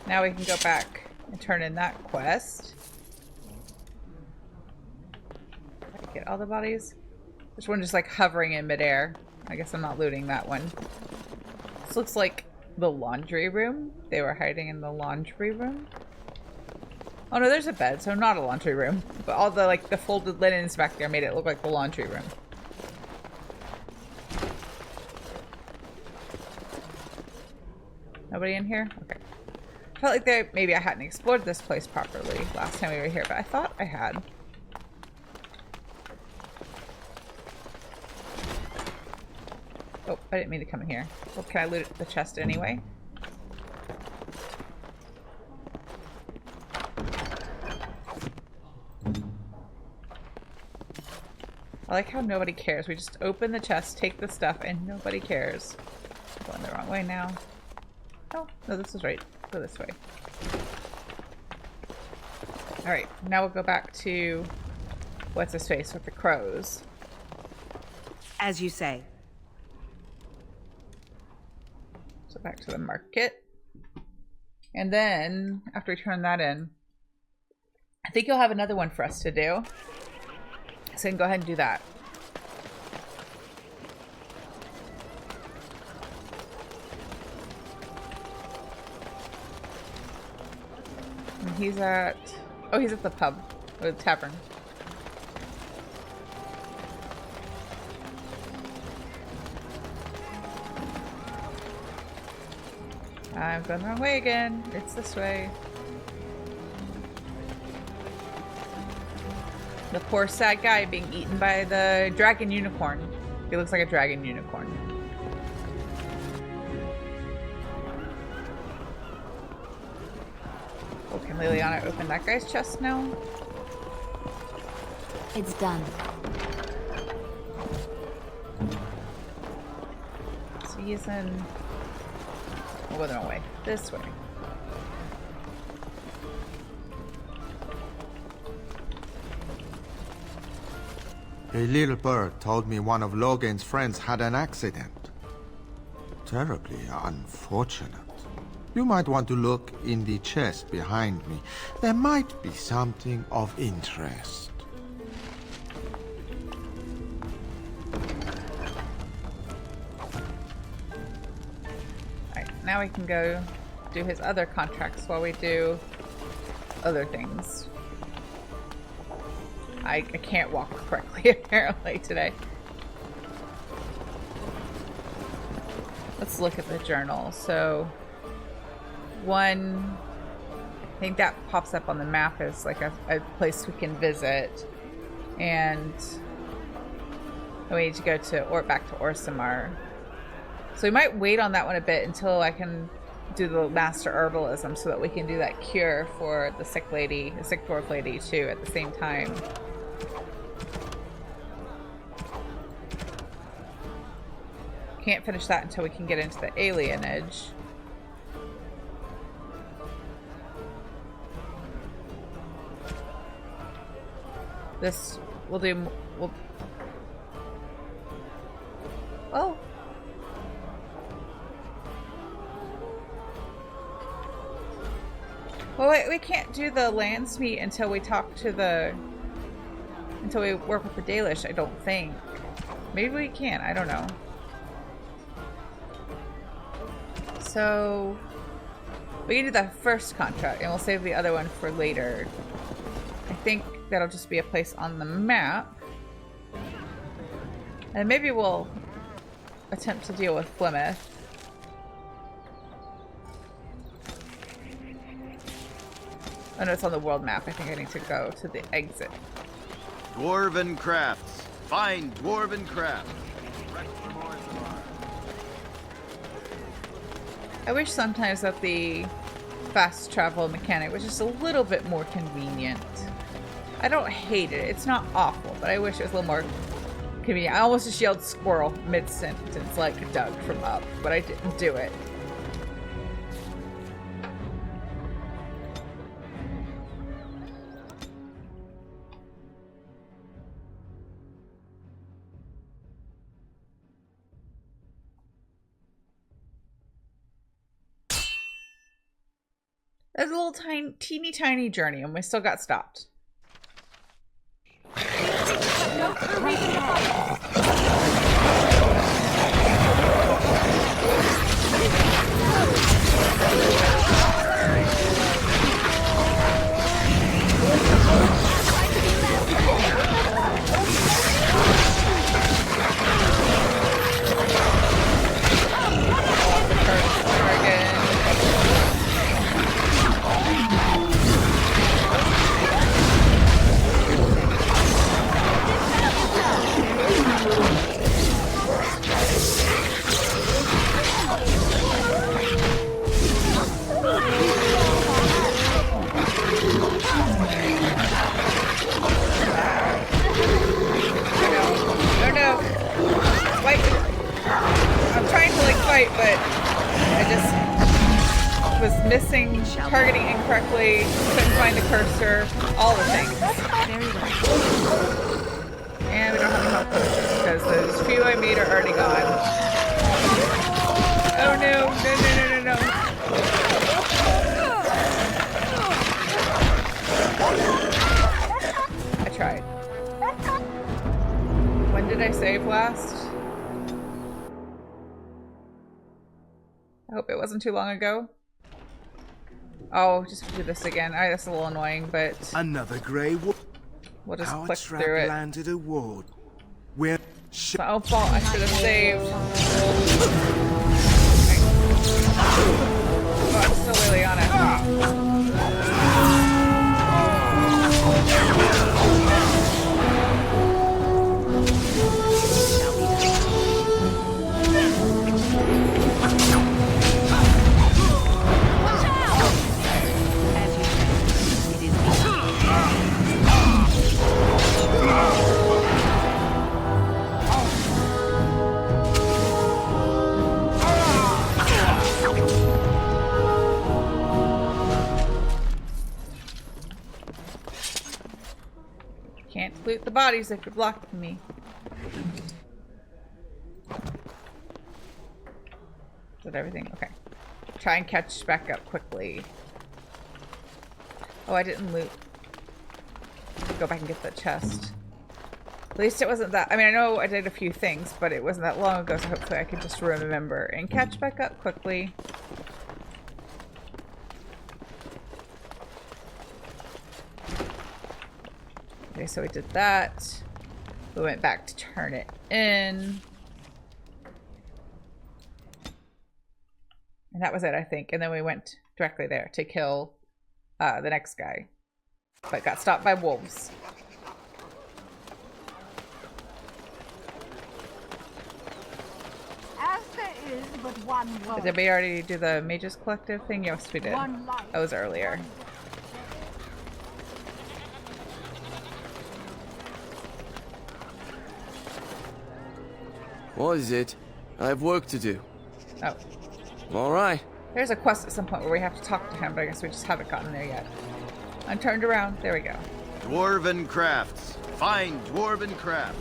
Now we can go back and turn in that quest. Did I get all the bodies? There's one just like hovering in midair. I guess I'm not looting that one. This looks like the laundry room. They were hiding in the laundry room. Oh no, there's a bed, so not a laundry room. But all the like the folded linens back there made it look like the laundry room. Nobody in here? Okay. I felt like maybe I hadn't explored this place properly last time we were here, but I thought I had. Oh, I didn't mean to come in here. Well, can I loot the chest anyway? I like how nobody cares. We just open the chest, take the stuff, and nobody cares. Going the wrong way now. Oh, no, this is right. Go this way. Alright, now we'll go back to what's his face with the crows. As you say. So back to the market. And then, after we turn that in, I think you'll have another one for us to do. So you can go ahead and do that. And he's at... Oh, he's at the pub. Or the tavern. I'm going the wrong way again. It's this way. The poor sad guy being eaten by the dragon unicorn. He looks like a dragon unicorn. Oh, can Leliana open that guy's chest now? It's done. So he's in... We'll go the wrong way. This way. A little bird told me one of Logan's friends had an accident. Terribly unfortunate. You might want to look in the chest behind me. There might be something of interest. Alright, now we can go do his other contracts while we do other things. I can't walk correctly apparently today. Let's look at the journal. So one, I think that pops up on the map as like a place we can visit, and we need to go to back to Orsimmar. So we might wait on that one a bit until I can do the master herbalism, so that we can do that cure for the sick lady, the sick dwarf lady too at the same time. Can't finish that until we can get into the alienage. This we'll do. Oh. Well, wait, we can't do the Lance meet until we talk to until we work with the Dalish, I don't think. Maybe we can, I don't know. So we can do the first contract and we'll save the other one for later. I think that'll just be a place on the map. And maybe we'll attempt to deal with Flemeth. Oh no, it's on the world map. I think I need to go to the exit. Dwarven crafts. Find dwarven crafts. I wish sometimes that the fast travel mechanic was just a little bit more convenient. I don't hate it. It's not awful, but I wish it was a little more convenient. I almost just yelled squirrel mid-sentence like Doug from Up, but I didn't do it. There's a little teeny tiny journey, and we still got stopped. But I just was missing, targeting incorrectly, couldn't find the cursor, all the things. And we don't have any health potions because those few I made are already gone. Oh no, no. I tried. When did I save last? I hope it wasn't too long ago. Oh, just do this again. That's a little annoying, but another grey wolf. We'll just click through it. Landed a ward. We're my own fault. I should have saved. Oh, I'm still Leliana. Can't loot the bodies if you're blocking me. Is that everything? Okay. Try and catch back up quickly. Oh, I didn't loot. Go back and get the chest. At least it wasn't that. I mean, I know I did a few things, but it wasn't that long ago, so hopefully I can just remember and catch back up quickly. Okay, so we did that. We went back to turn it in. And that was it, I think. And then we went directly there to kill the next guy. But got stopped by wolves. As there is but one world. Did we already do the Mages Collective thing? Yes, we did. That was earlier. What is it? I have work to do. Oh. All right. There's a quest at some point where we have to talk to him, but I guess we just haven't gotten there yet. I'm turned around. There we go. Dwarven crafts. Find dwarven craft.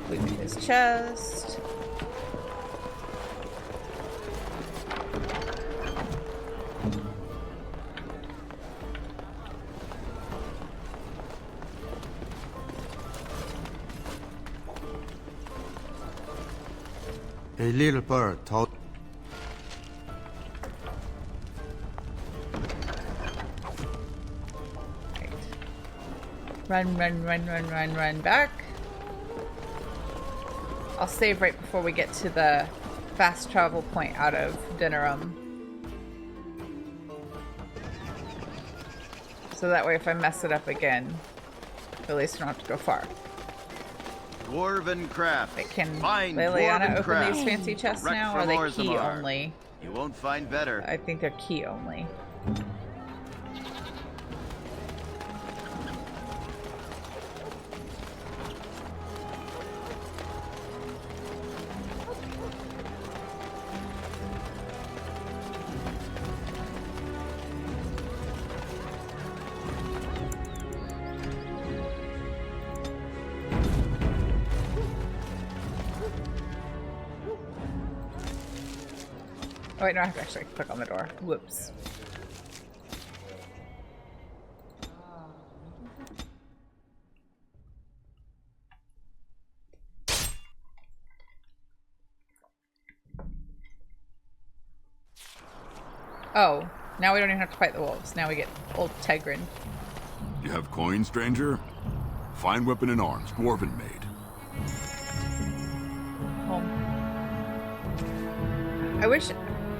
Loot his chest. A little bird told... Run back. I'll save right before we get to the fast travel point out of Dinnerum. So that way if I mess it up again, at least I don't have to go far. Dwarven craft. Can find Leliana open craft. these fancy chests now, or are they key only? You won't find better. I think they're key only. wait, no, I have to actually click on the door. Whoops. Oh, now we don't even have to fight the wolves. Now we get old Tegrin. You have coin, stranger? Fine weapon and arms, dwarven made. Home. I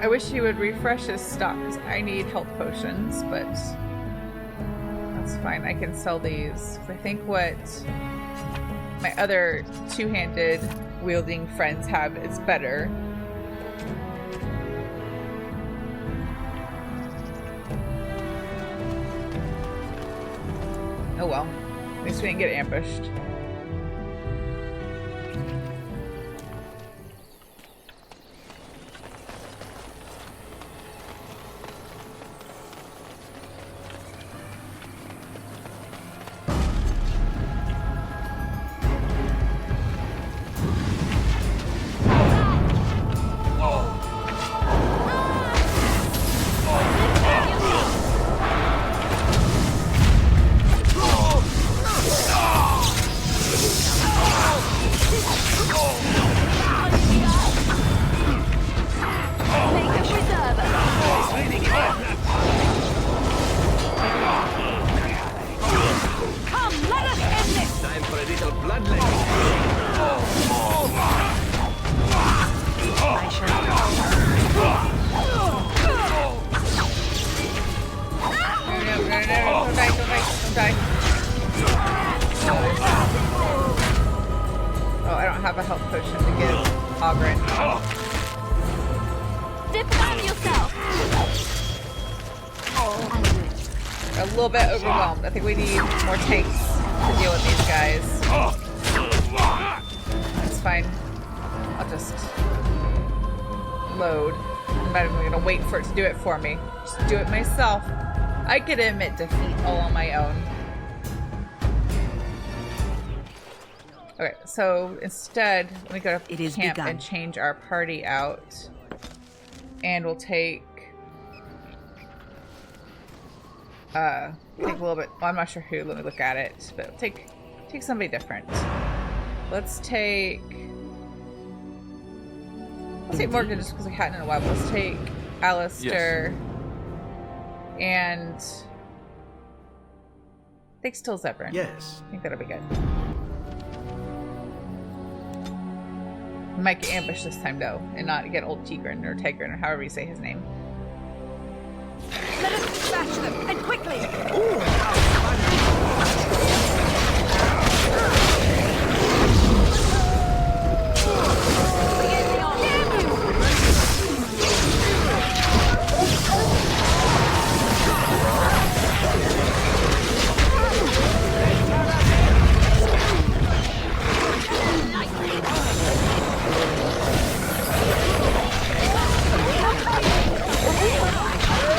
wish he would refresh his stock because I need health potions, but that's fine. I can sell these. I think what my other two-handed wielding friends have is better. Oh well, at least we didn't get ambushed. I think we need more tanks to deal with these guys. That's fine. I'll just load. I'm not even gonna wait for it to do it for me. Just do it myself. I could admit defeat all on my own. Okay, so instead, let me go to camp and change our party out. And we'll take take a little bit. Well, I'm not sure who. Let me look at it. But take somebody different. Let's take Morgan just because I hadn't in a while. But let's take Alistair and I think still Zebrin. Yes. I think that'll be good. We might get ambushed this time though, and not get old Tigrin or Tegrin or however you say his name. Let us smash them, and quickly!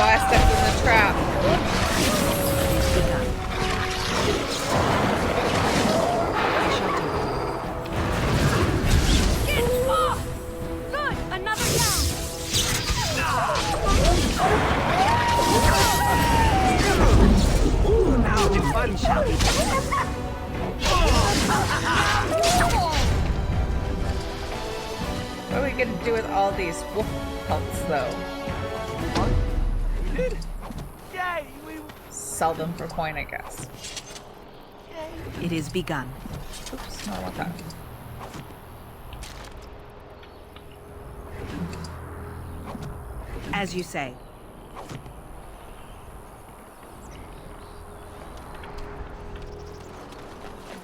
Oh, I stepped in the trap. Good! Another down! Ooh, now the fun shall begin. What are we gonna do with all these wolf pelts though? Sell them for coin, I guess. It is begun. Oops, no, I want that. As you say.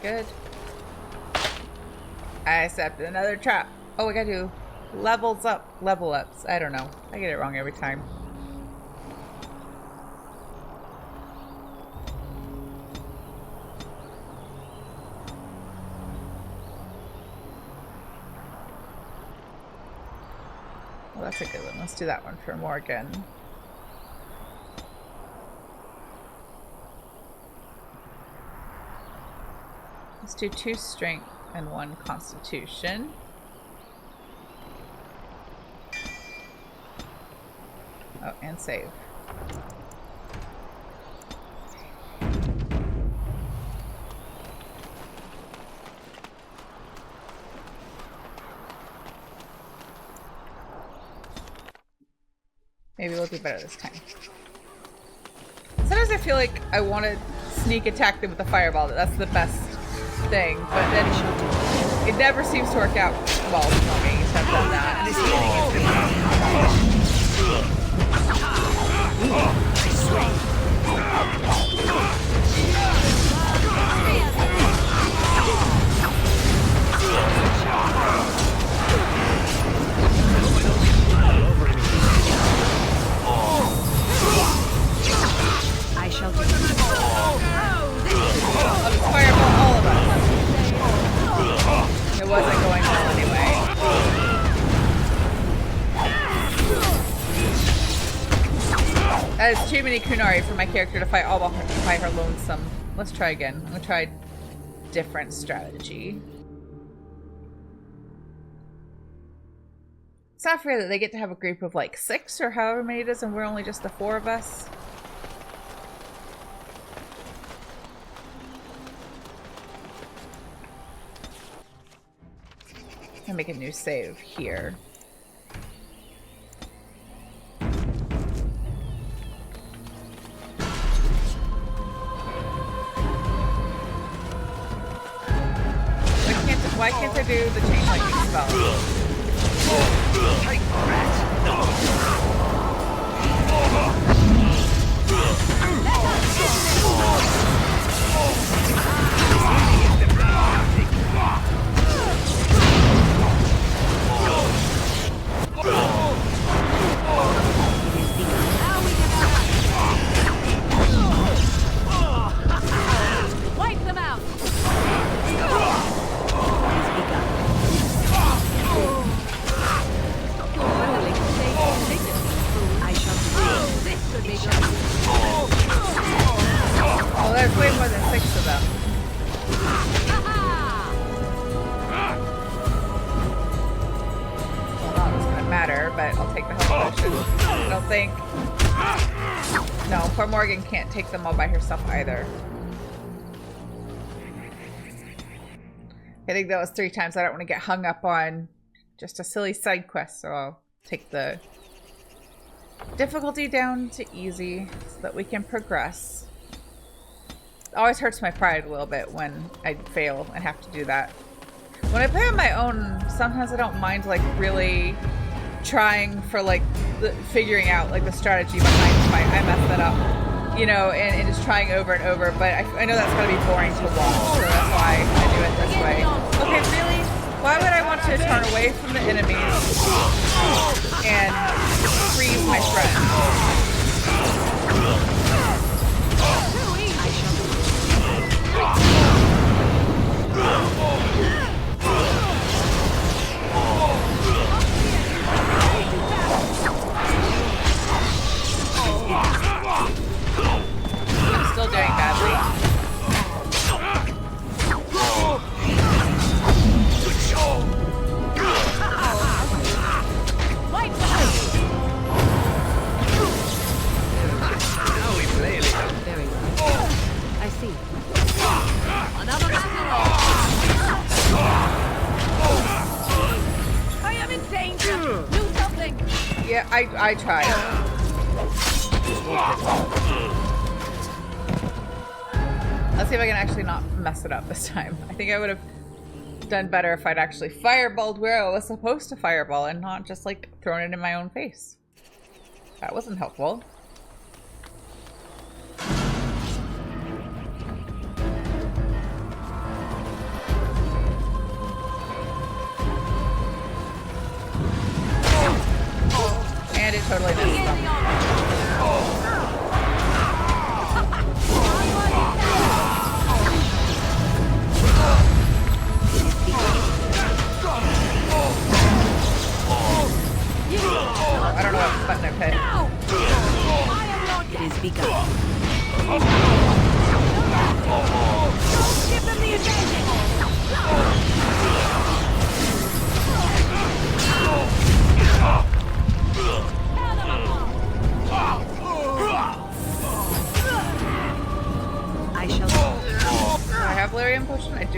Good. I stepped in another trap. Oh, we gotta do levels up, level ups. I don't know. I get it wrong every time. Well, that's a good one. Let's do that one for Morgan. Let's do 2 strength and 1 constitution. Oh, and save. Maybe we'll do better this time. Sometimes I feel like I want to sneak attack them with a fireball. That's the best thing, but then it never seems to work out well for me. So I've done that. I shall do I'll just fireball all of us. It wasn't going well anyway. That is too many Kunari for my character to fight all by her lonesome. Let's try again. I'm gonna try a different strategy. It's not fair that they get to have a group of like 6 or however many it is and we're only just the 4 of us. I'm gonna make a new save here. Why can't I do the chain lightning spell? Wipe them out. Well, there's way more than 6 of them. Well, not it's gonna matter, but I'll take the health potion. I don't think. No, poor Morgan can't take them all by herself either. I think that was 3 times. I don't want to get hung up on just a silly side quest, so I'll take the difficulty down to easy so that we can progress. It always hurts my pride a little bit when I fail and have to do that. When I play on my own, sometimes I don't mind like really trying for like figuring out like the strategy behind the fight. I mess that up, you know, and just trying over and over, but I know that's gonna be boring to watch, so that's why I do it this way. Okay, really? Why would I want to turn away from the enemies and freeze my friend? I'm still doing badly. very well. I see. Another battle. I am in danger. Do something. Yeah, I tried. Let's see if I can actually not mess it up this time. I think I would have done better if I'd actually fireballed where I was supposed to fireball and not just like thrown it in my own face. That wasn't helpful. And it totally missed them. I don't know what button I've hit.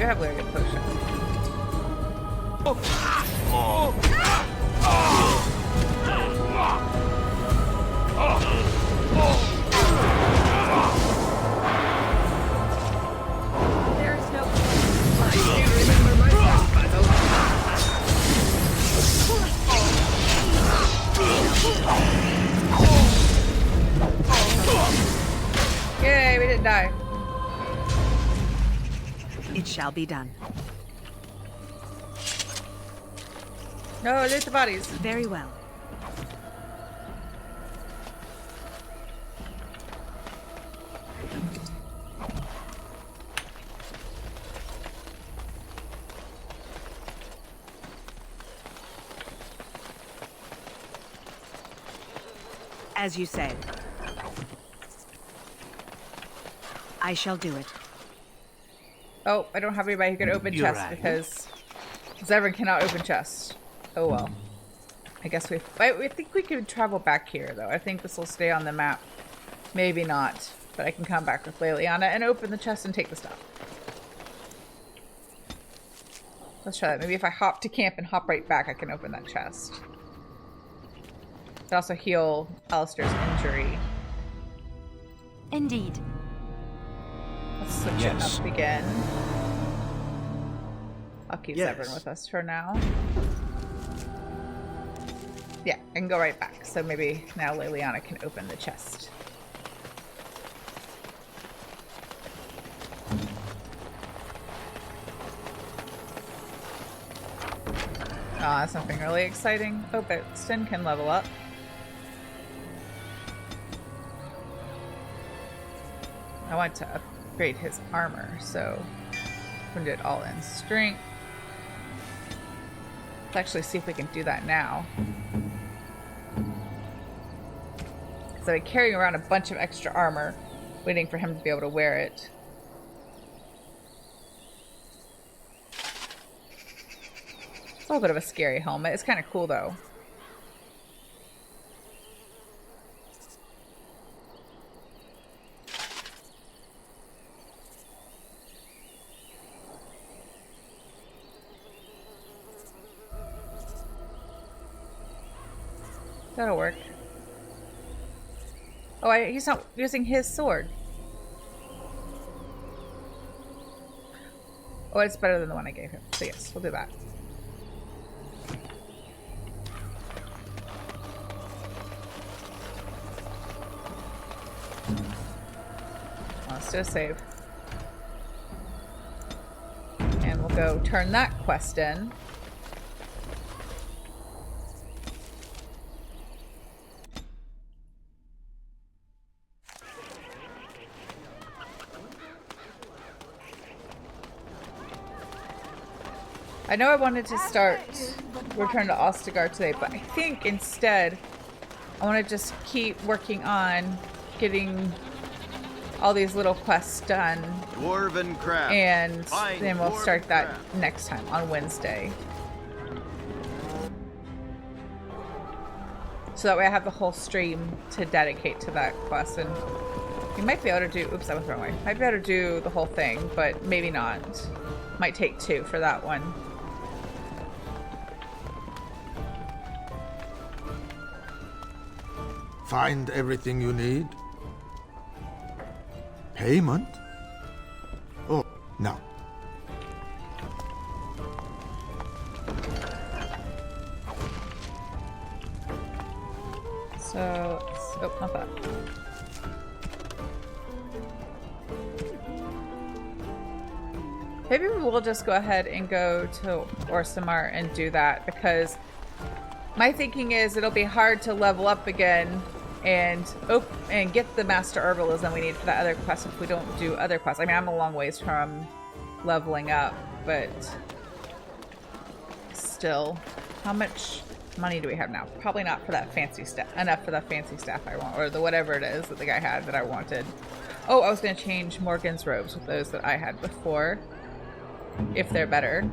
have Lariat Potion. There's no... I still remember my first battle. Yay, we didn't die. It shall be done. No, loot the bodies. Very well. As you say. I shall do it. Oh, I don't have anybody who can open You're chests right. because Zevran cannot open chests. Oh well. I guess I think we could travel back here though. I think this will stay on the map. Maybe not. But I can come back with Leliana and open the chest and take the stuff. Let's try that. Maybe if I hop to camp and hop right back, I can open that chest. It also heal Alistair's injury. Indeed. Let's switch it up again. I'll keep Zevran with us for now. Yeah, I can go right back. So maybe now Leliana can open the chest. Aw, that's nothing really exciting. Oh, but Sten can level up. I want to upgrade his armor, so I'm gonna do it all in strength. Let's actually see if we can do that now. So I'm carrying around a bunch of extra armor, waiting for him to be able to wear it. It's a little bit of a scary helmet. It's kind of cool though. That'll work. Oh, he's not using his sword. Oh, it's better than the one I gave him. So yes, we'll do that. Let's do a save. And we'll go turn that quest in. I know I wanted to start Return to Ostagar today, but I think instead I want to just keep working on getting all these little quests done. Dwarven craft. And Fine then we'll start dwarven that craft. next time on Wednesday. So that way I have the whole stream to dedicate to that quest. And you might be able to do, oops, I went the wrong way. Might be able to do the whole thing, but maybe not. Might take 2 for that one. Find everything you need? Payment? Oh, no. So, oh, not that. Maybe we'll just go ahead and go to Orsamar and do that, because my thinking is it'll be hard to level up again and get the Master Herbalism we need for that other quest if we don't do other quests. I mean, I'm a long ways from leveling up, but still, how much money do we have now? Probably not for that fancy stuff. Enough for that fancy staff I want, or the whatever it is that the guy had that I wanted. Oh, I was going to change Morgan's robes with those that I had before, if they're better.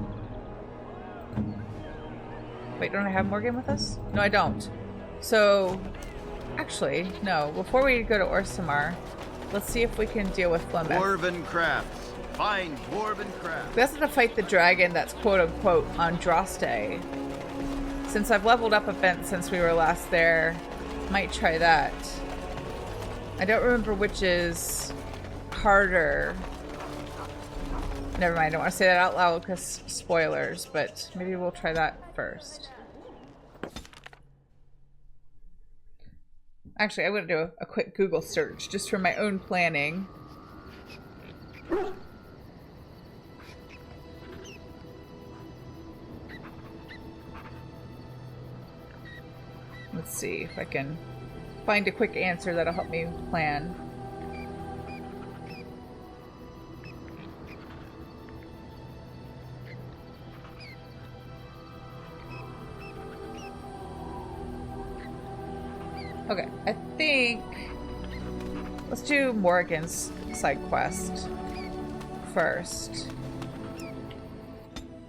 Wait, don't I have Morgan with us? No, I don't. So, actually, no. Before we go to Orsamar, let's see if we can deal with Flemeth. Dwarven crafts. Find dwarven craft. We also have to fight the dragon that's quote-unquote on Droste. Since I've leveled up a bit since we were last there, might try that. I don't remember which is harder. Never mind, I don't want to say that out loud because spoilers, but maybe we'll try that first. Actually, I'm going to do a quick Google search just for my own planning. Let's see if I can find a quick answer that'll help me plan. Okay, I think let's do Morrigan's side quest first.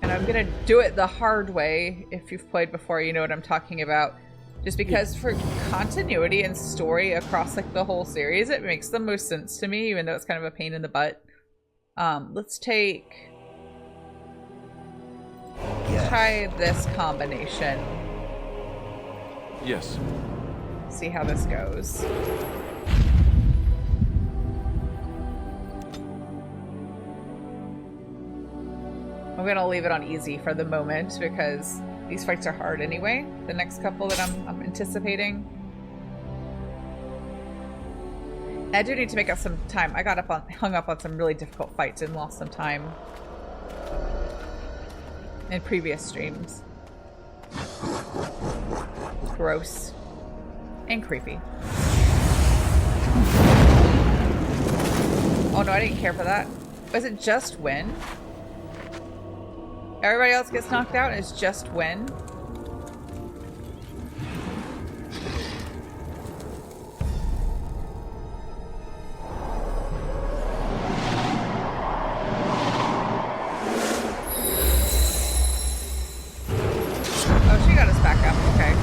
And I'm gonna do it the hard way. If you've played before, you know what I'm talking about. Just because for continuity and story across like the whole series, it makes the most sense to me, even though it's kind of a pain in the butt. Let's take... try this combination. Yes. See how this goes. I'm gonna leave it on easy for the moment because these fights are hard anyway. The next couple that I'm anticipating. I do need to make up some time. I got hung up on some really difficult fights and lost some time in previous streams. Gross. And creepy. Oh no, I didn't care for that. Was it just win? Everybody else gets knocked out and it's just win? Oh, she got us back up. Okay.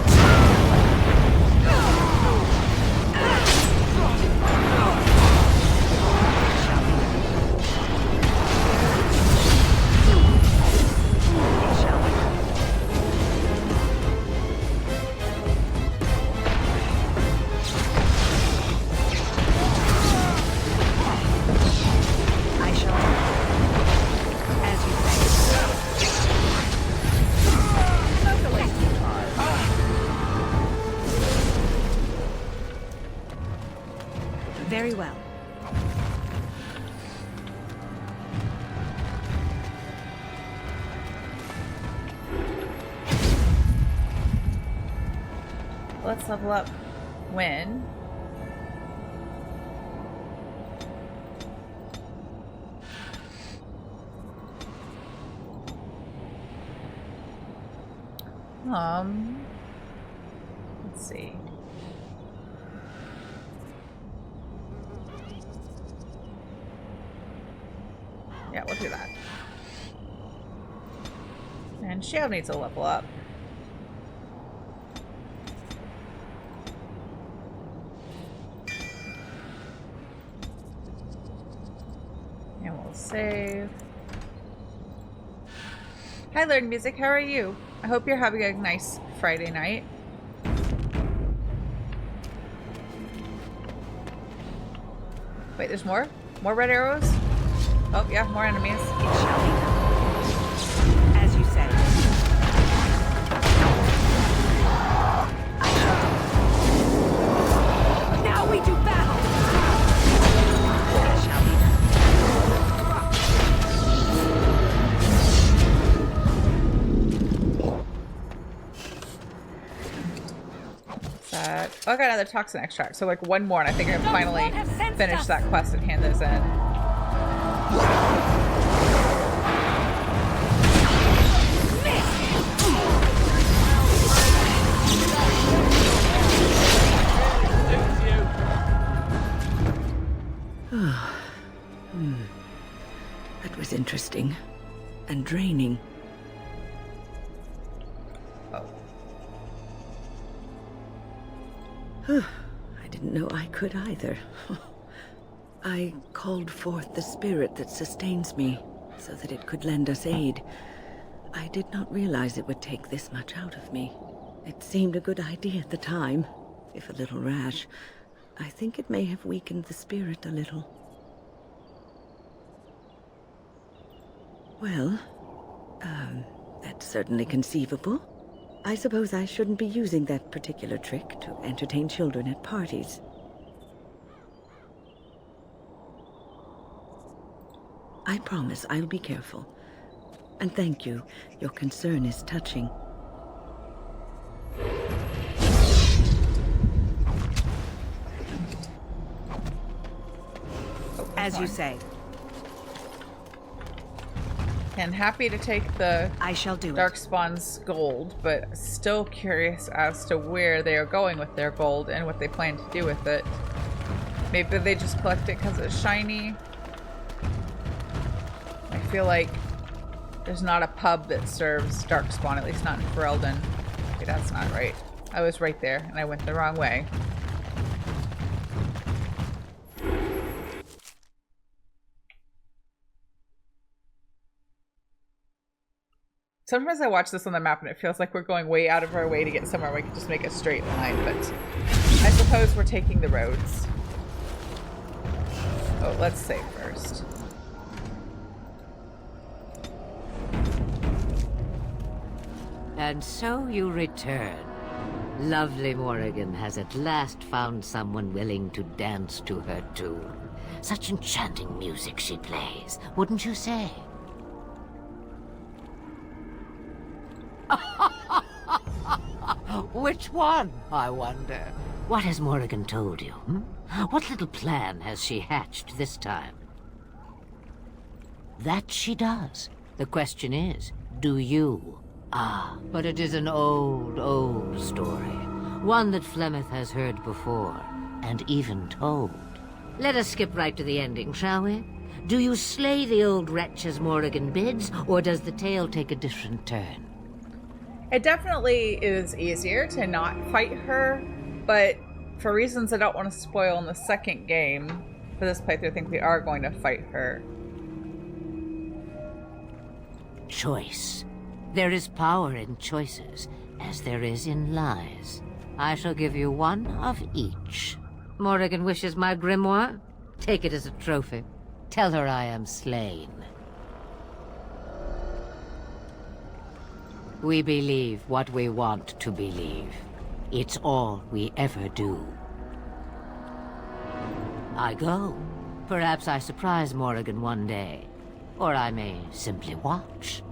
Very well. Let's level up win. Let's see. Yeah, we'll do that. And Shale needs to level up. And we'll save. Hi, Learn Music. How are you? I hope you're having a nice Friday night. Wait, there's more? More red arrows? Oh, yeah, more enemies. As you said. Now we do battle! It shall be that? Oh, I got another toxin extract. So like one more, and I think I can finally finish that quest and hand those in. That was interesting and draining. Oh. I didn't know I could either. I called forth the spirit that sustains me, so that it could lend us aid. I did not realize it would take this much out of me. It seemed a good idea at the time, if a little rash. I think it may have weakened the spirit a little. Well, that's certainly conceivable. I suppose I shouldn't be using that particular trick to entertain children at parties. I promise I'll be careful. And thank you. Your concern is touching. As you say. And happy to take the I shall do Darkspawn's gold, but still curious as to where they are going with their gold and what they plan to do with it. Maybe they just collect it because it's shiny. I feel like there's not a pub that serves Darkspawn, at least not in Ferelden. Okay, that's not right. I was right there and I went the wrong way. Sometimes I watch this on the map and it feels like we're going way out of our way to get somewhere we can just make a straight line, but I suppose we're taking the roads. Oh, let's save first. And so you return. Lovely Morrigan has at last found someone willing to dance to her tune. Such enchanting music she plays, wouldn't you say? Which one, I wonder? What has Morrigan told you? What little plan has she hatched this time? That she does. The question is, do you? Ah, but it is an old, old story. One that Flemeth has heard before, and even told. Let us skip right to the ending, shall we? Do you slay the old wretch as Morrigan bids, or does the tale take a different turn? It definitely is easier to not fight her, but for reasons I don't want to spoil in the second game, for this playthrough, I think we are going to fight her. Choice. There is power in choices, as there is in lies. I shall give you one of each. Morrigan wishes my grimoire? Take it as a trophy. Tell her I am slain. We believe what we want to believe. It's all we ever do. I go. Perhaps I surprise Morrigan one day. Or I may simply watch.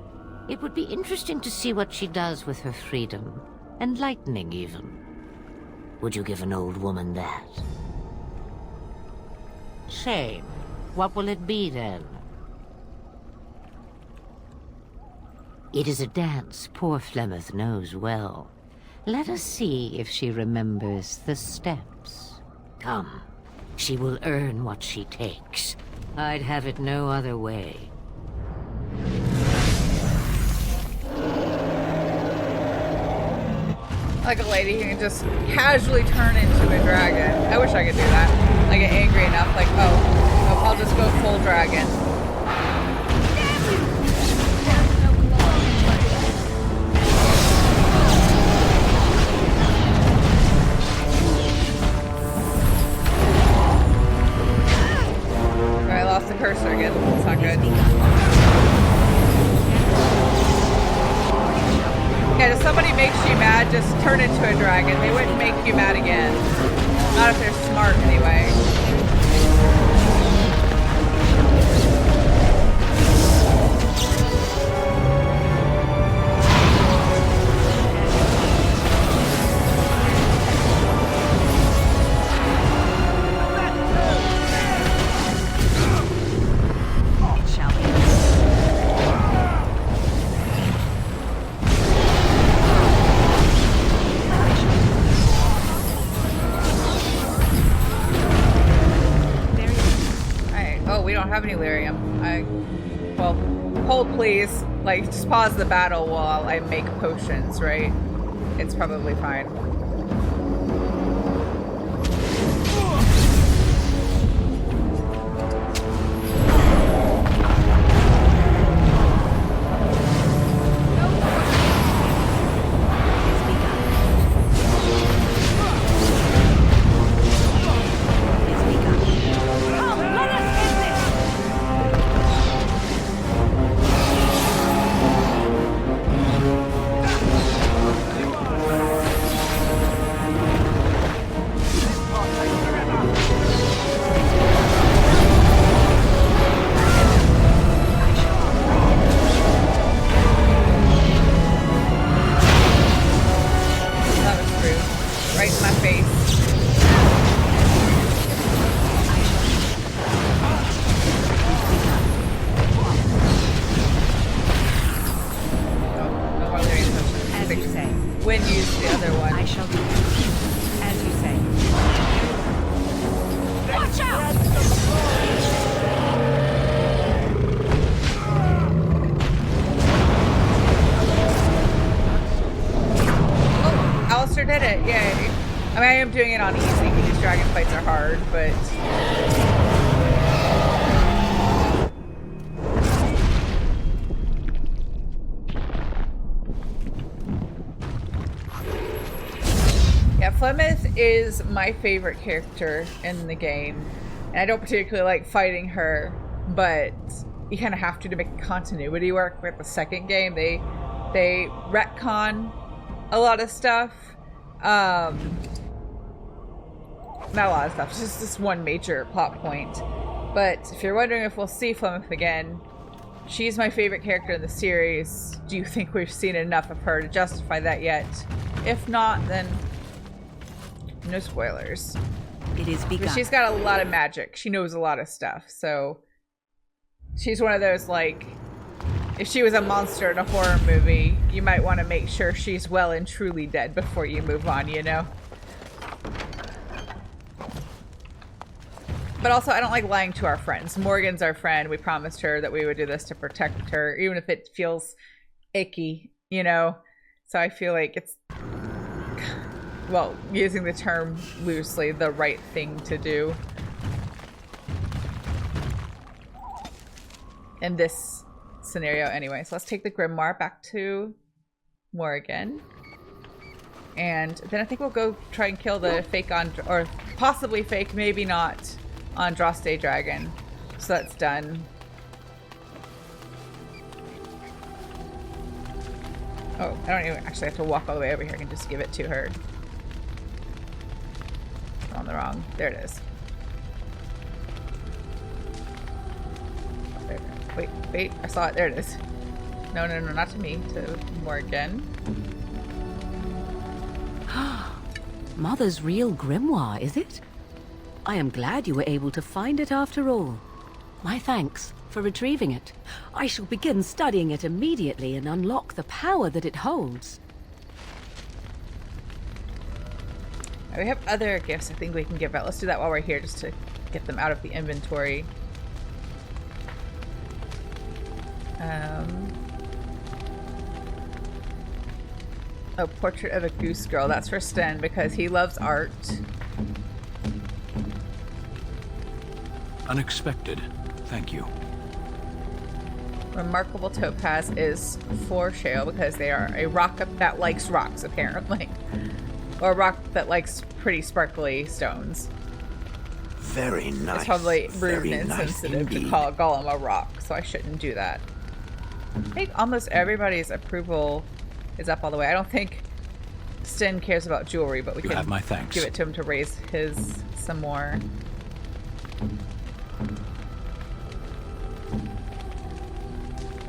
It would be interesting to see what she does with her freedom. Enlightening, even. Would you give an old woman that? Shame. What will it be, then? It is a dance poor Flemeth knows well. Let us see if she remembers the steps. Come. She will earn what she takes. I'd have it no other way. Like a lady who can just casually turn into a dragon. I wish I could do that. I get angry enough, like, oh, I'll just go full dragon. I lost the cursor again. It's not good. Yeah, if somebody makes you mad, just turn into a dragon. They wouldn't make you mad again. Not if they're smart, anyway. Have any lyrium. Well, hold please. Like, just pause the battle while I make potions, right? It's probably fine. Wynn used the other one. I shall do as you say. Watch out! Oh, Alistair did it. Yay. I mean, I am doing it on easy because these dragon fights are hard, but... Yeah, Flemeth is my favorite character in the game. And I don't particularly like fighting her, but you kind of have to make continuity work with the second game. They retcon a lot of stuff. Not a lot of stuff, just this one major plot point. But if you're wondering if we'll see Flemeth again, she's my favorite character in the series. Do you think we've seen enough of her to justify that yet? If not, then no spoilers. It is begun. But she's got a lot of magic. She knows a lot of stuff, so she's one of those, like, if she was a monster in a horror movie, you might want to make sure she's well and truly dead before you move on, you know? But also, I don't like lying to our friends. Morgan's our friend. We promised her that we would do this to protect her, even if it feels icky, you know? So I feel like it's, well, using the term loosely, the right thing to do. In this scenario anyway. So let's take the Grimoire back to Morgan. And then I think we'll go try and kill the fake on, or possibly fake, maybe not, Andraste dragon. So that's done. Oh, I don't even actually have to walk all the way over here. I can just give it to her. On the wrong. There it is. There. Wait. I saw it. There it is. No, not to me. To Morgan. Mother's real grimoire, is it? I am glad you were able to find it after all. My thanks for retrieving it. I shall begin studying it immediately and unlock the power that it holds. We have other gifts I think we can give out. Let's do that while we're here, just to get them out of the inventory. Oh, Portrait of a Goose Girl. That's for Sten because he loves art. Unexpected. Thank you. Remarkable Topaz is for Shale because they are a rock that likes rocks, apparently. Or a rock that likes pretty sparkly stones. Very nice. It's probably rude and nice insensitive indeed. to call a golem a rock, so I shouldn't do that. I think almost everybody's approval is up all the way. I don't think Sten cares about jewelry, but we You can have my thanks. give it to him to raise his some more.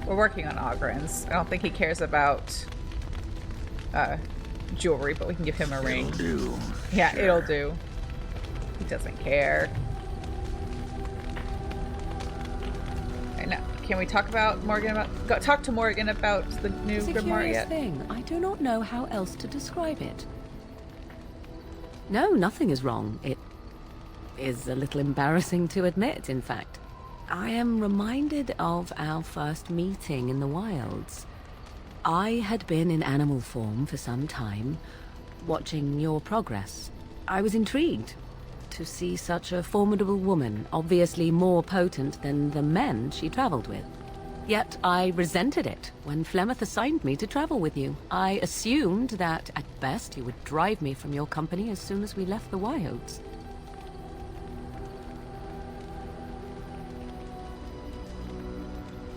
We're working on Ogrins. I don't think he cares about jewelry, but we can give him a ring. It'll do. Yeah, Sure. it'll do. He doesn't care. And can we talk about Morgan talk to Morgan about the new It's a Grimoire curious yet? thing. I do not know how else to describe it. No, nothing is wrong. It is a little embarrassing to admit, in fact. I am reminded of our first meeting in the wilds. I had been in animal form for some time, watching your progress. I was intrigued to see such a formidable woman, obviously more potent than the men she traveled with. Yet I resented it when Flemeth assigned me to travel with you. I assumed that, at best, you would drive me from your company as soon as we left the wilds.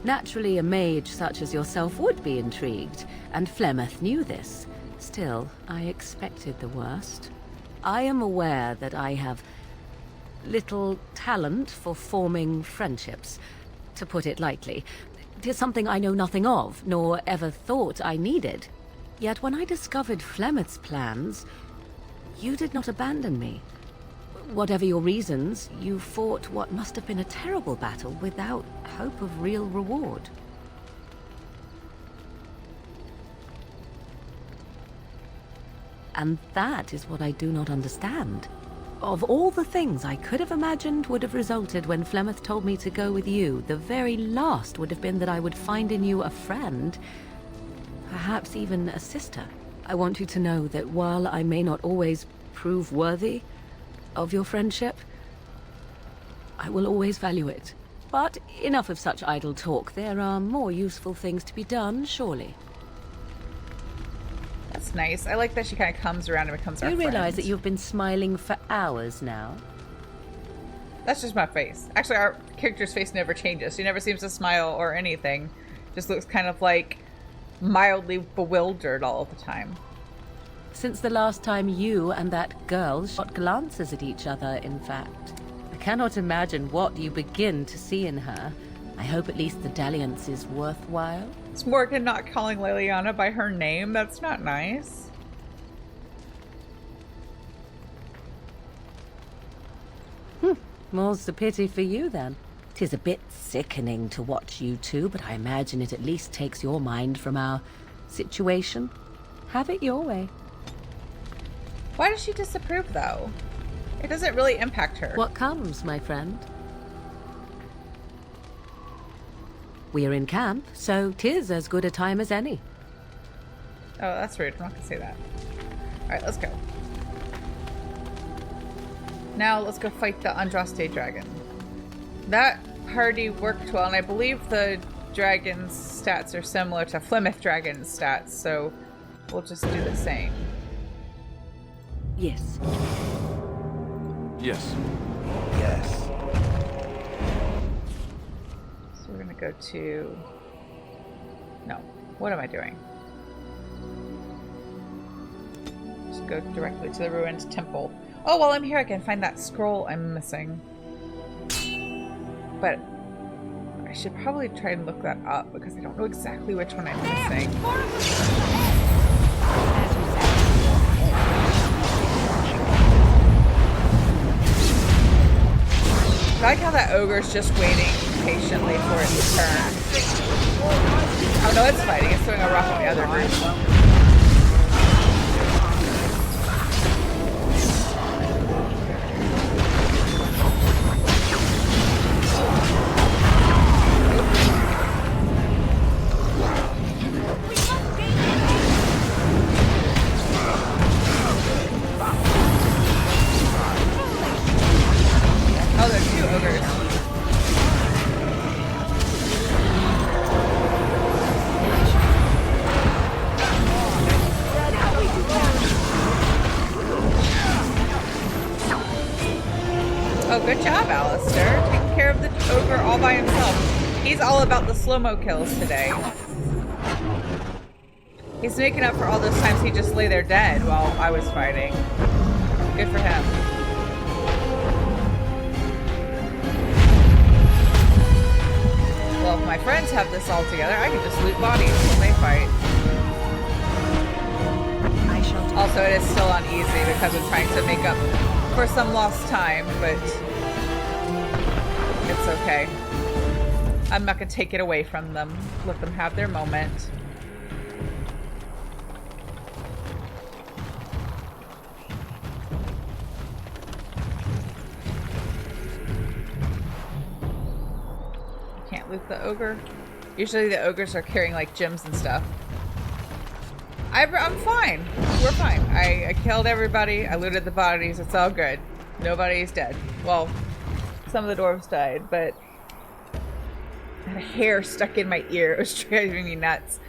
Naturally, a mage such as yourself would be intrigued, and Flemeth knew this. Still, I expected the worst. I am aware that I have little talent for forming friendships, to put it lightly. It is something I know nothing of, nor ever thought I needed. Yet when I discovered Flemeth's plans, you did not abandon me. Whatever your reasons, you fought what must have been a terrible battle without hope of real reward. And that is what I do not understand. Of all the things I could have imagined would have resulted when Flemeth told me to go with you, the very last would have been that I would find in you a friend, perhaps even a sister. I want you to know that while I may not always prove worthy of your friendship, I will always value it. But enough of such idle talk. There are more useful things to be done, surely. That's nice. I like that she kind of comes around and becomes our friend. You realize that you've been smiling for hours now? That's just my face. Actually, our character's face never changes. She never seems to smile or anything. Just looks kind of like mildly bewildered all the time. Since the last time you and that girl shot glances at each other, in fact. I cannot imagine what you begin to see in her. I hope at least the dalliance is worthwhile. It's Morgan not calling Leliana by her name. That's not nice. More's the pity for you, then. 'Tis a bit sickening to watch you two, but I imagine it at least takes your mind from our situation. Have it your way. Why does she disapprove, though? It doesn't really impact her. What comes, my friend? We are in camp, so 'tis as good a time as any. Oh, that's rude. I'm not gonna say that. Alright, let's go. Now let's go fight the Andraste dragon. That party worked well, and I believe the dragon's stats are similar to Flemeth dragon's stats, so we'll just do the same. Yes. Yes. Yes. So we're gonna go to... No. What am I doing? Just go directly to the ruined temple. Oh, while I'm here I can find that scroll I'm missing. But I should probably try and look that up because I don't know exactly which one I'm missing. I like how that ogre's just waiting patiently for its turn. Oh no, it's fighting. It's throwing a rock on the other group. Oh, there's two ogres. Oh, good job, Alistair. Taking care of the ogre all by himself. He's all about the slow-mo kills today. He's making up for all those times he just lay there dead while I was fighting. Good for him. Well, if my friends have this all together, I can just loot bodies when they fight. Also, it is still uneasy because I'm trying to make up for some lost time, but it's okay. I'm not gonna take it away from them. Let them have their moment. Can't loot the ogre. Usually the ogres are carrying like gems and stuff. I'm fine. We're fine. I killed everybody. I looted the bodies. It's all good. Nobody's dead. Well, some of the dwarves died, but I had a hair stuck in my ear. It was driving me nuts.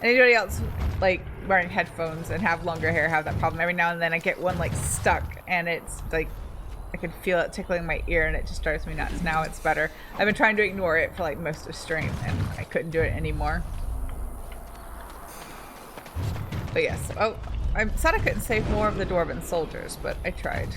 Anybody else like wearing headphones and have longer hair have that problem? Every now and then I get one like stuck and it's like I can feel it tickling my ear and it just drives me nuts. Now it's better. I've been trying to ignore it for like most of stream and I couldn't do it anymore. But yes, oh, I said I couldn't save more of the dwarven soldiers, but I tried.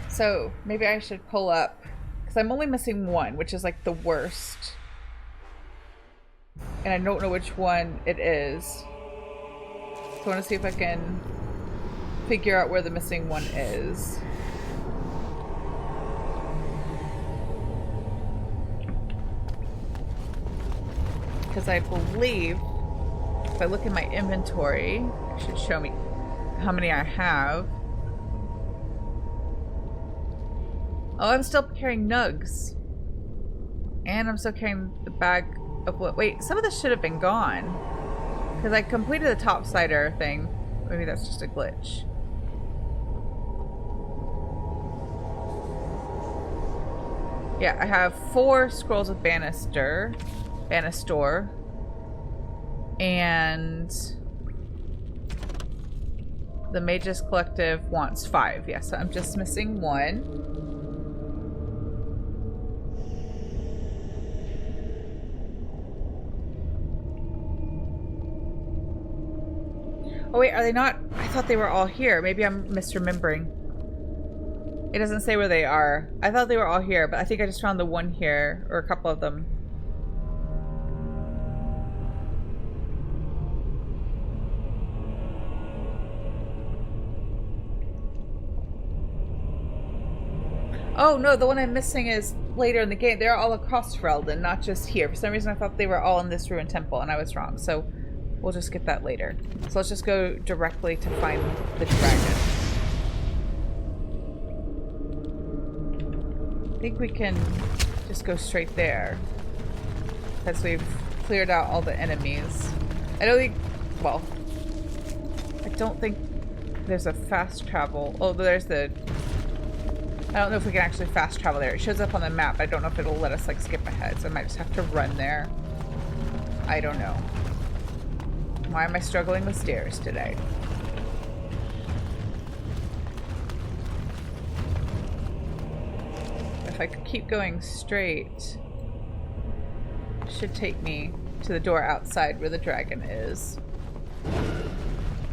So maybe I should pull up, because I'm only missing one, which is like the worst. And I don't know which one it is. So I want to see if I can figure out where the missing one is. because I believe if I look in my inventory, it should show me how many I have. Oh, I'm still carrying nugs. And I'm still carrying the bag of what? Wait, some of this should have been gone. Because I completed the topsider thing. Maybe that's just a glitch. Yeah, I have 4 scrolls of Bannister. And the Mage's Collective wants 5. Yeah, so I'm just missing 1. Oh wait, are they not? I thought they were all here. Maybe I'm misremembering. It doesn't say where they are. I thought they were all here, but I think I just found the one here, or a couple of them. Oh no, the one I'm missing is later in the game. They're all across Ferelden, not just here. For some reason I thought they were all in this ruined temple, and I was wrong. So we'll just get that later. So let's just go directly to find the dragon. I think we can just go straight there. Because we've cleared out all the enemies. I don't think... Well... I don't think there's a fast travel. Oh, there's the... I don't know if we can actually fast travel there. It shows up on the map. I don't know if it'll let us like skip ahead, so I might just have to run there. I don't know. Why am I struggling with stairs today? If I could keep going straight, it should take me to the door outside where the dragon is.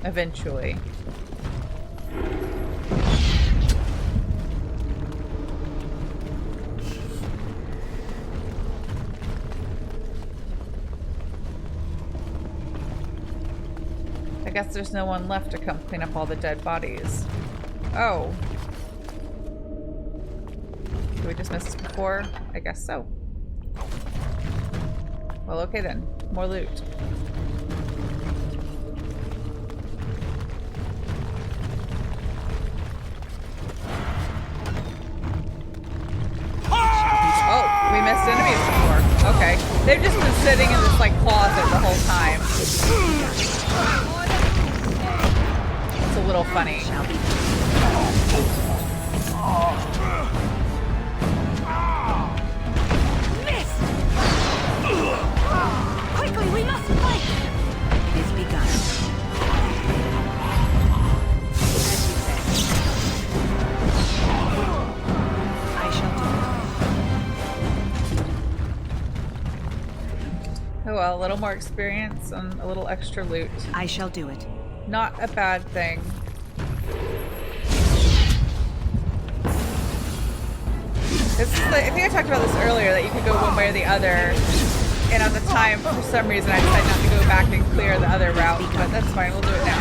Eventually. I guess there's no one left to come clean up all the dead bodies. Oh. Did we just miss this before? I guess so. Well, okay then. More loot. Oh, we missed enemies before. Okay. They've just been sitting in this, like, closet the whole time. It's a little funny. Miss! Quickly, we must fight! It is begun. I shall do it. Oh well, a little more experience and a little extra loot. I shall do it. Not a bad thing. This is I think I talked about this earlier, that you could go one way or the other. And at the time, for some reason, I decided not to go back and clear the other route. But that's fine, we'll do it now.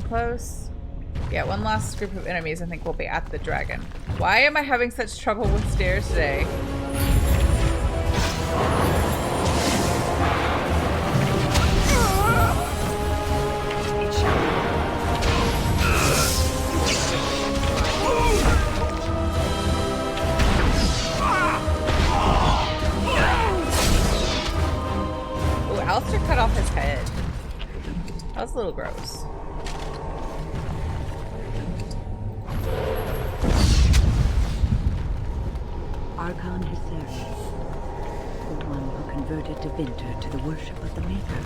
Close. Yeah, one last group of enemies I think will be at the dragon. Why am I having such trouble with stairs today? Oh, Alistair cut off his head. That was a little gross. Archon Hyserius, the one who converted Devinter to the worship of the Maker.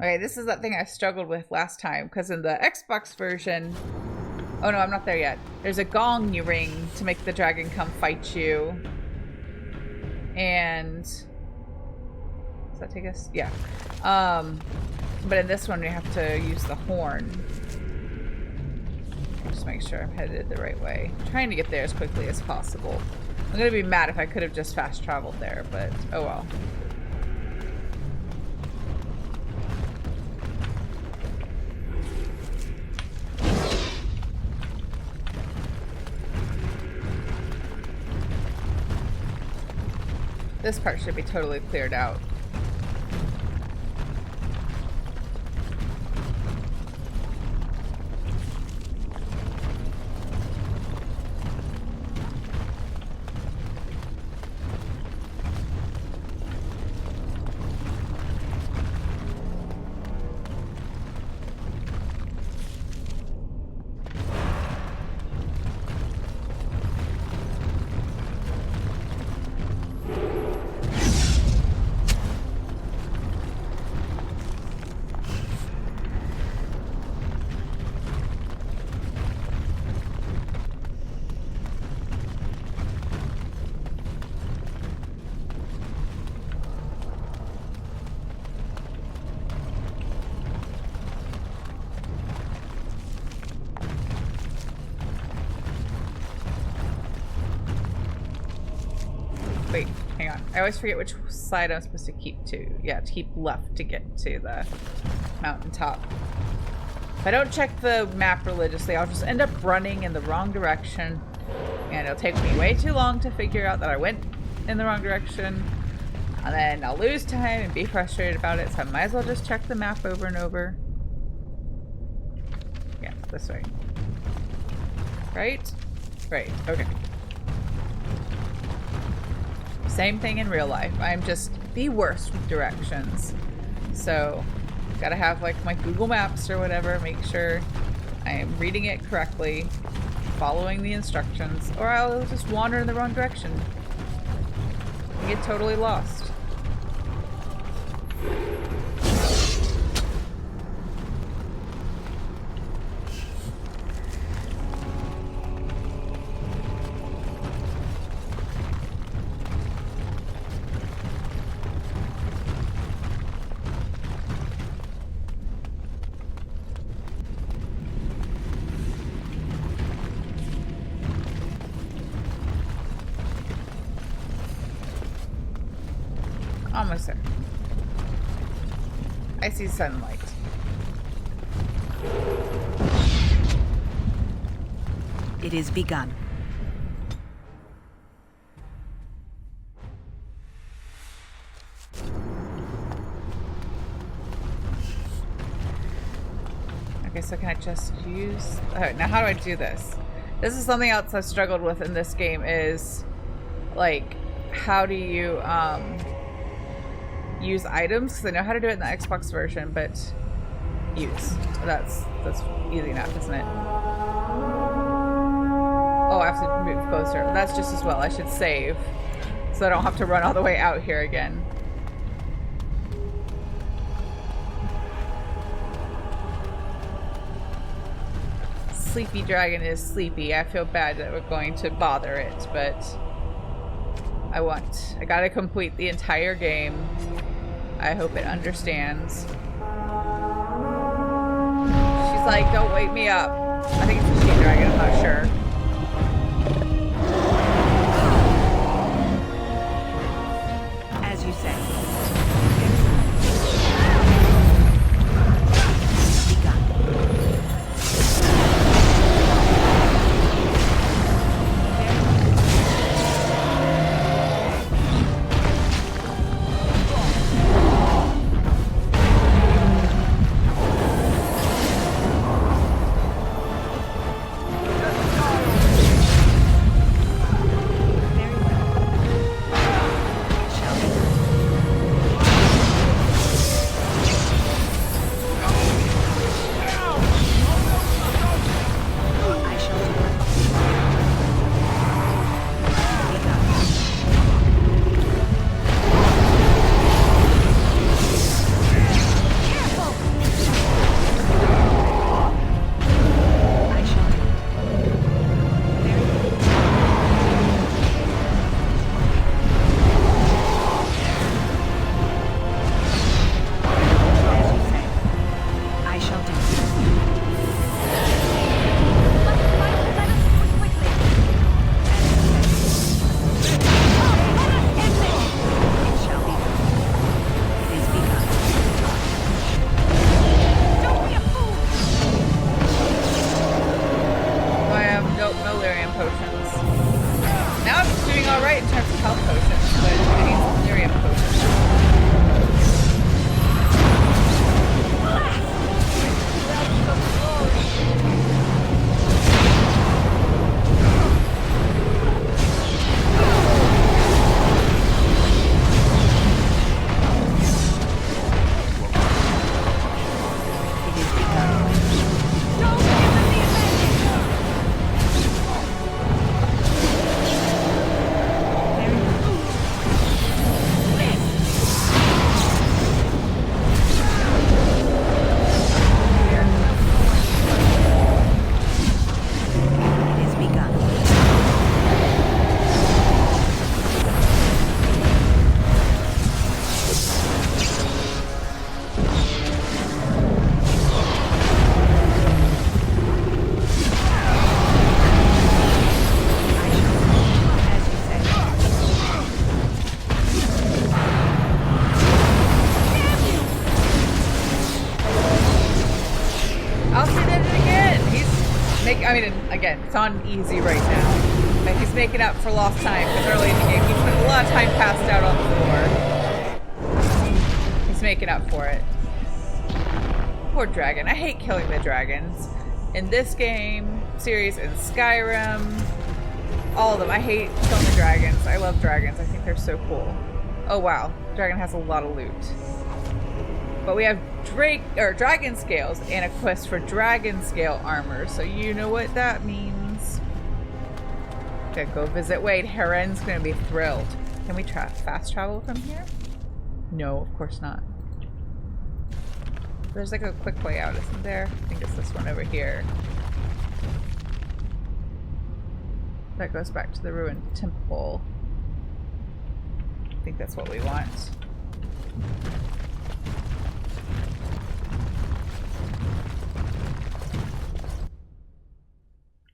Okay, this is that thing I struggled with last time, because in the Xbox version... Oh no, I'm not there yet. There's a gong you ring to make the dragon come fight you. And Does that take us? Yeah. But in this one we have to use the horn. Just make sure I'm headed the right way. I'm trying to get there as quickly as possible. I'm gonna be mad if I could have just fast traveled there, but oh well. This part should be totally cleared out. Wait, hang on. I always forget which side I'm supposed to keep to. Yeah, to keep left to get to the mountaintop. If I don't check the map religiously, I'll just end up running in the wrong direction. And it'll take me way too long to figure out that I went in the wrong direction. And then I'll lose time and be frustrated about it, so I might as well just check the map over and over. Yeah, this way. Right? Right, okay. Same thing in real life. I'm just the worst with directions. So, gotta have like my Google Maps or whatever, make sure I am reading it correctly, following the instructions, or I'll just wander in the wrong direction and get totally lost. Almost there. I see sunlight. It is begun. Okay, so can I just use... Alright, now how do I do this? This is something else I've struggled with in this game is, like, how do you, use items? Because I know how to do it in the Xbox version, but use. That's easy enough, isn't it? Oh, I have to move closer. That's just as well. I should save, so I don't have to run all the way out here again. Sleepy Dragon is sleepy. I feel bad that we're going to bother it, but I gotta complete the entire game. I hope it understands. She's like, don't wake me up. I think it's a she dragon, I'm not sure. As you say. The It's on easy right now. Like, he's making up for lost time because early in the game he spent a lot of time passed out on the floor. He's making up for it. Poor dragon. I hate killing the dragons. In this game, series, in Skyrim, all of them. I hate killing the dragons. I love dragons. I think they're so cool. Oh wow, dragon has a lot of loot. But we have dragon scales and a quest for dragon scale armor, so you know what that means. Okay, go visit Wade. Heron's gonna be thrilled. Can we fast travel from here? No, of course not. There's like a quick way out, isn't there? I think it's this one over here. That goes back to the ruined temple. I think that's what we want.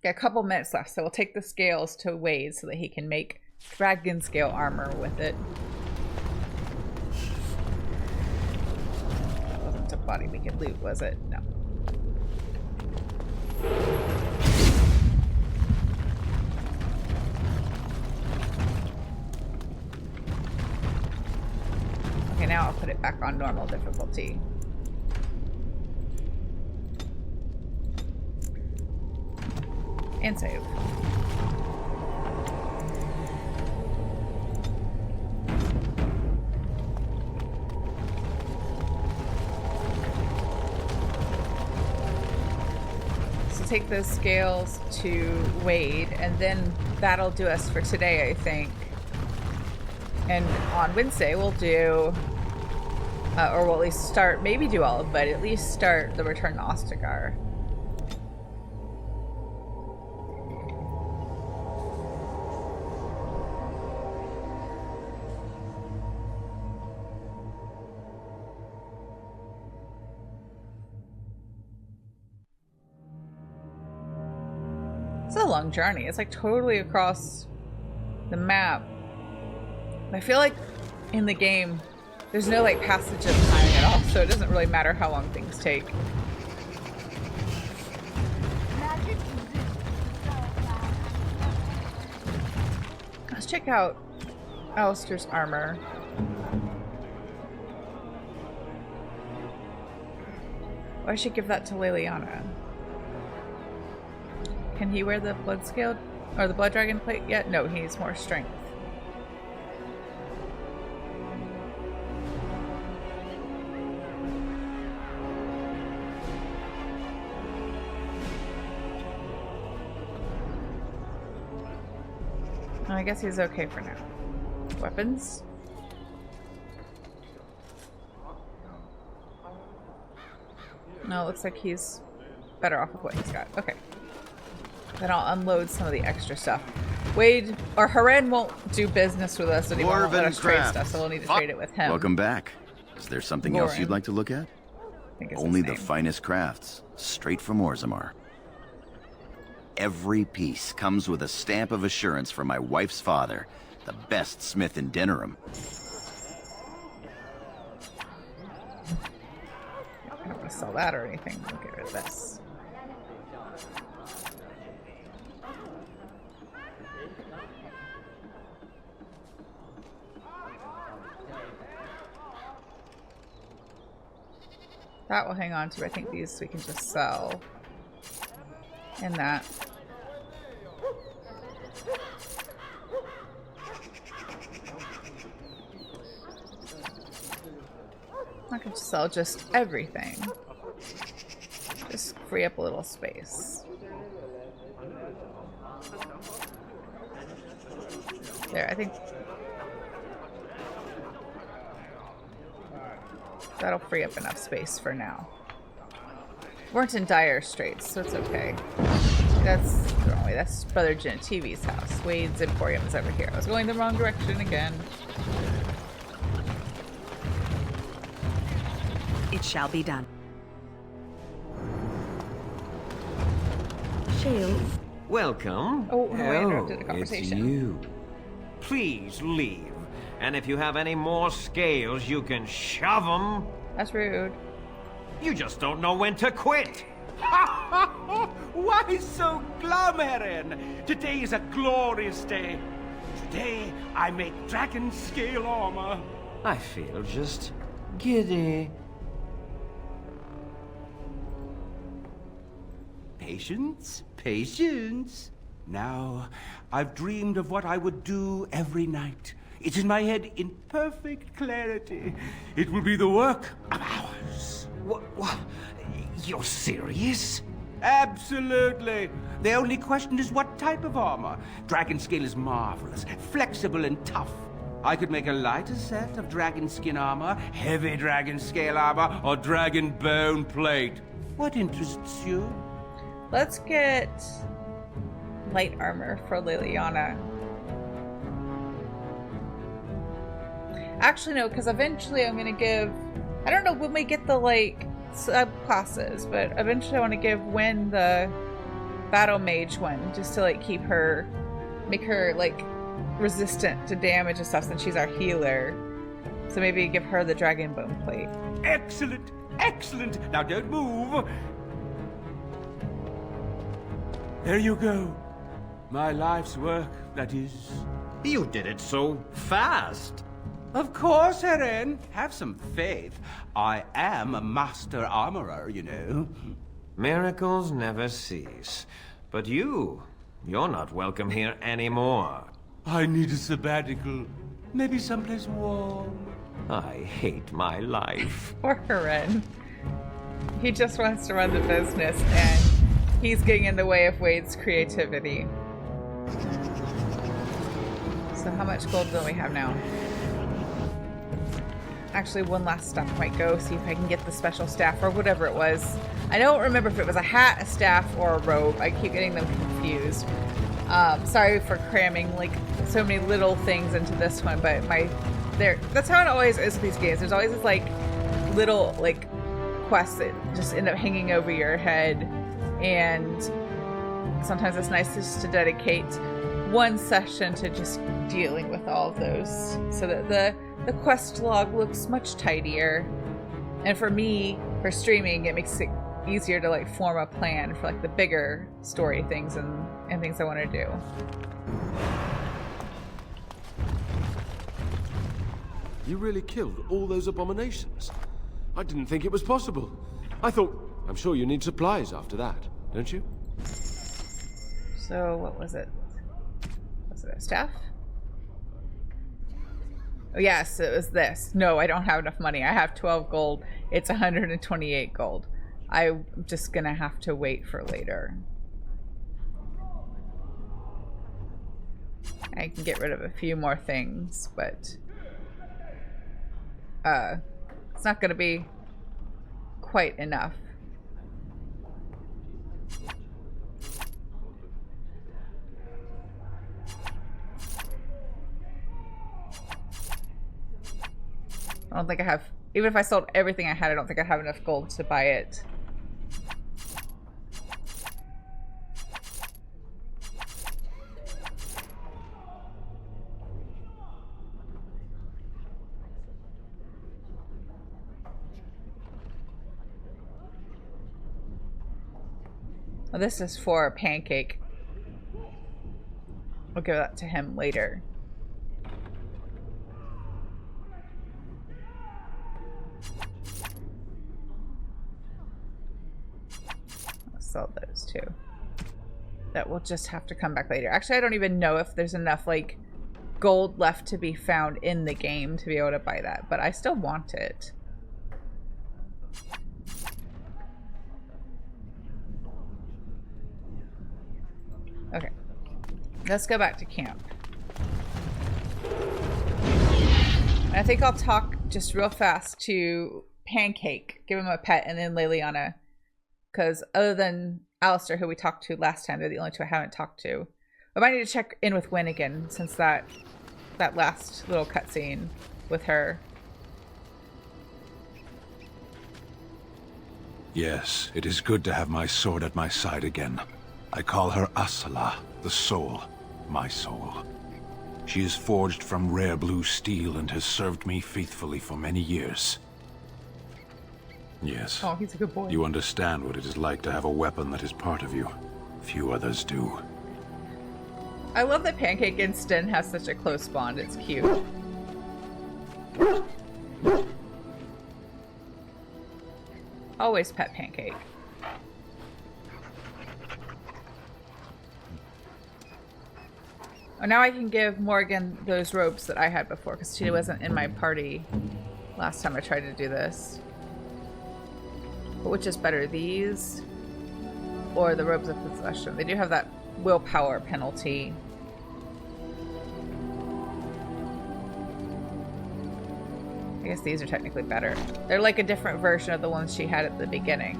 Got a couple minutes left, so we'll take the scales to Wade so that he can make dragon scale armor with it. That wasn't a body we could loot, was it? No. Okay, now I'll put it back on normal difficulty. And save. So take those scales to Wade, and then that'll do us for today, I think. And on Wednesday we'll do, or we'll at least start, maybe do all of, but at least start the Return to Ostagar. It's a long journey. It's like totally across the map. I feel like in the game there's no like passage of time at all, so it doesn't really matter how long things take. Let's check out Alistair's armor. Oh, I should give that to Leliana. Can he wear the blood scaled or the blood dragon plate yet? No, he needs more strength. I guess he's okay for now. Weapons? No, it looks like he's better off with what he's got. Okay. Then I'll unload some of the extra stuff. Wade, or Haren won't do business with us anymore. Won't let us trade stuff, so we'll need to trade it with him. Welcome back. Is there something else you'd like to look at? Only the finest crafts, straight from Orzammar. Every piece comes with a stamp of assurance from my wife's father, the best smith in Denerim. I don't want to sell that or anything. We'll get rid of this. That we'll hang on to. I think these we can just sell. And that. I can sell just everything. Just free up a little space. There, I think that'll free up enough space for now. Weren't in dire straits, so it's okay. That's Brother Genetivi's house. Wade's Emporium is over here. I was going the wrong direction again. It shall be done. Shale. Welcome. Oh, no, I interrupted the It's conversation. you. Please leave. And if you have any more scales, you can shove them. That's rude. You just don't know when to quit. Why so glum, Heron? Today is a glorious day. Today, I make dragon scale armor. I feel just giddy. Patience, patience. Now, I've dreamed of what I would do every night. It's in my head in perfect clarity. It will be the work of hours. What? You're serious? Absolutely. The only question is what type of armor. Dragon scale is marvelous, flexible and tough. I could make a lighter set of dragon skin armor, heavy dragon scale armor, or dragon bone plate. What interests you? Let's get light armor for Leliana. Actually, no, because eventually I'm gonna give... I don't know when we get the, like, subclasses, but eventually I want to give Wynn the Battle Mage one, just to, like, keep her... make her, like, resistant to damage and stuff since she's our healer. So maybe give her the Dragon Bone Plate. Excellent! Excellent! Now don't move! There you go. My life's work, that is. You did it so fast. Of course, Heron. Have some faith. I am a master armorer, you know. Miracles never cease. But you're not welcome here anymore. I need a sabbatical. Maybe someplace warm. I hate my life. Poor Heron. He just wants to run the business, and he's getting in the way of Wade's creativity. So how much gold do we have now? Actually, one last stop might go, see if I can get the special staff or whatever it was. I don't remember if it was a hat, a staff, or a robe. I keep getting them confused. Sorry for cramming like so many little things into this one, but that's how it always is with these games. There's always this like little like quests that just end up hanging over your head, and sometimes it's nice just to dedicate one session to just dealing with all of those so that the quest log looks much tidier. And for me, for streaming, it makes it easier to like form a plan for like the bigger story things and things I want to do. You really killed all those abominations? I didn't think it was possible. I'm sure you need supplies after that, don't you? So what was it? Was it a staff? Oh yes, it was this. No, I don't have enough money. I have 12 gold. It's 128 gold. I'm just gonna have to wait for later. I can get rid of a few more things, but it's not gonna be quite enough. I don't think I have, even if I sold everything I had, I don't think I have enough gold to buy it. Well, this is for Pancake. I'll give that to him later. Sell those too. That will just have to come back later. Actually, I don't even know if there's enough like gold left to be found in the game to be able to buy that, but I still want it. Okay, let's go back to camp. I think I'll talk just real fast to Pancake, give him a pet, and then Leliana. Because other than Alistair, who we talked to last time, they're the only two I haven't talked to. I might need to check in with Wynn again, since that last little cutscene with her. Yes, it is good to have my sword at my side again. I call her Asala, the soul, my soul. She is forged from rare blue steel and has served me faithfully for many years. Yes. Oh, he's a good boy. You understand what it is like to have a weapon that is part of you. Few others do. I love that Pancake and Sten have such a close bond. It's cute. Always pet Pancake. Oh, now I can give Morgan those robes that I had before, because she wasn't in my party last time I tried to do this. But which is better, these or the robes of possession? They do have that willpower penalty. I guess these are technically better. They're like a different version of the ones she had at the beginning.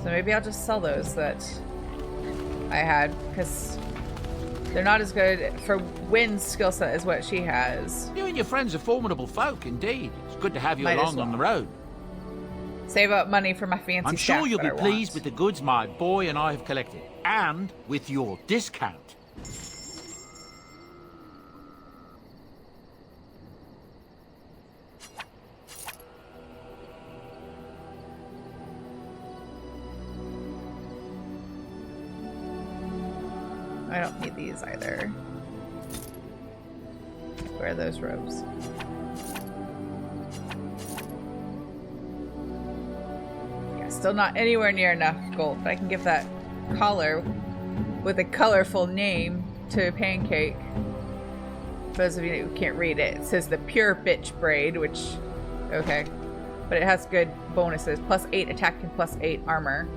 So maybe I'll just sell those that I had, because they're not as good for Wynn's skill set as what she has. You and your friends are formidable folk, indeed. It's good to have you Might as along on the road. Save up money for my fancy I'm sure staff you'll that be I pleased want. with the goods my boy and I have collected, and with your discount. I don't need these either. Wear those robes. Yeah, still not anywhere near enough gold, but I can give that collar with a colorful name to Pancake. For those of you who can't read it, it says the Pure Bitch Braid, which, okay. But it has good bonuses. +8 attack and +8 armor.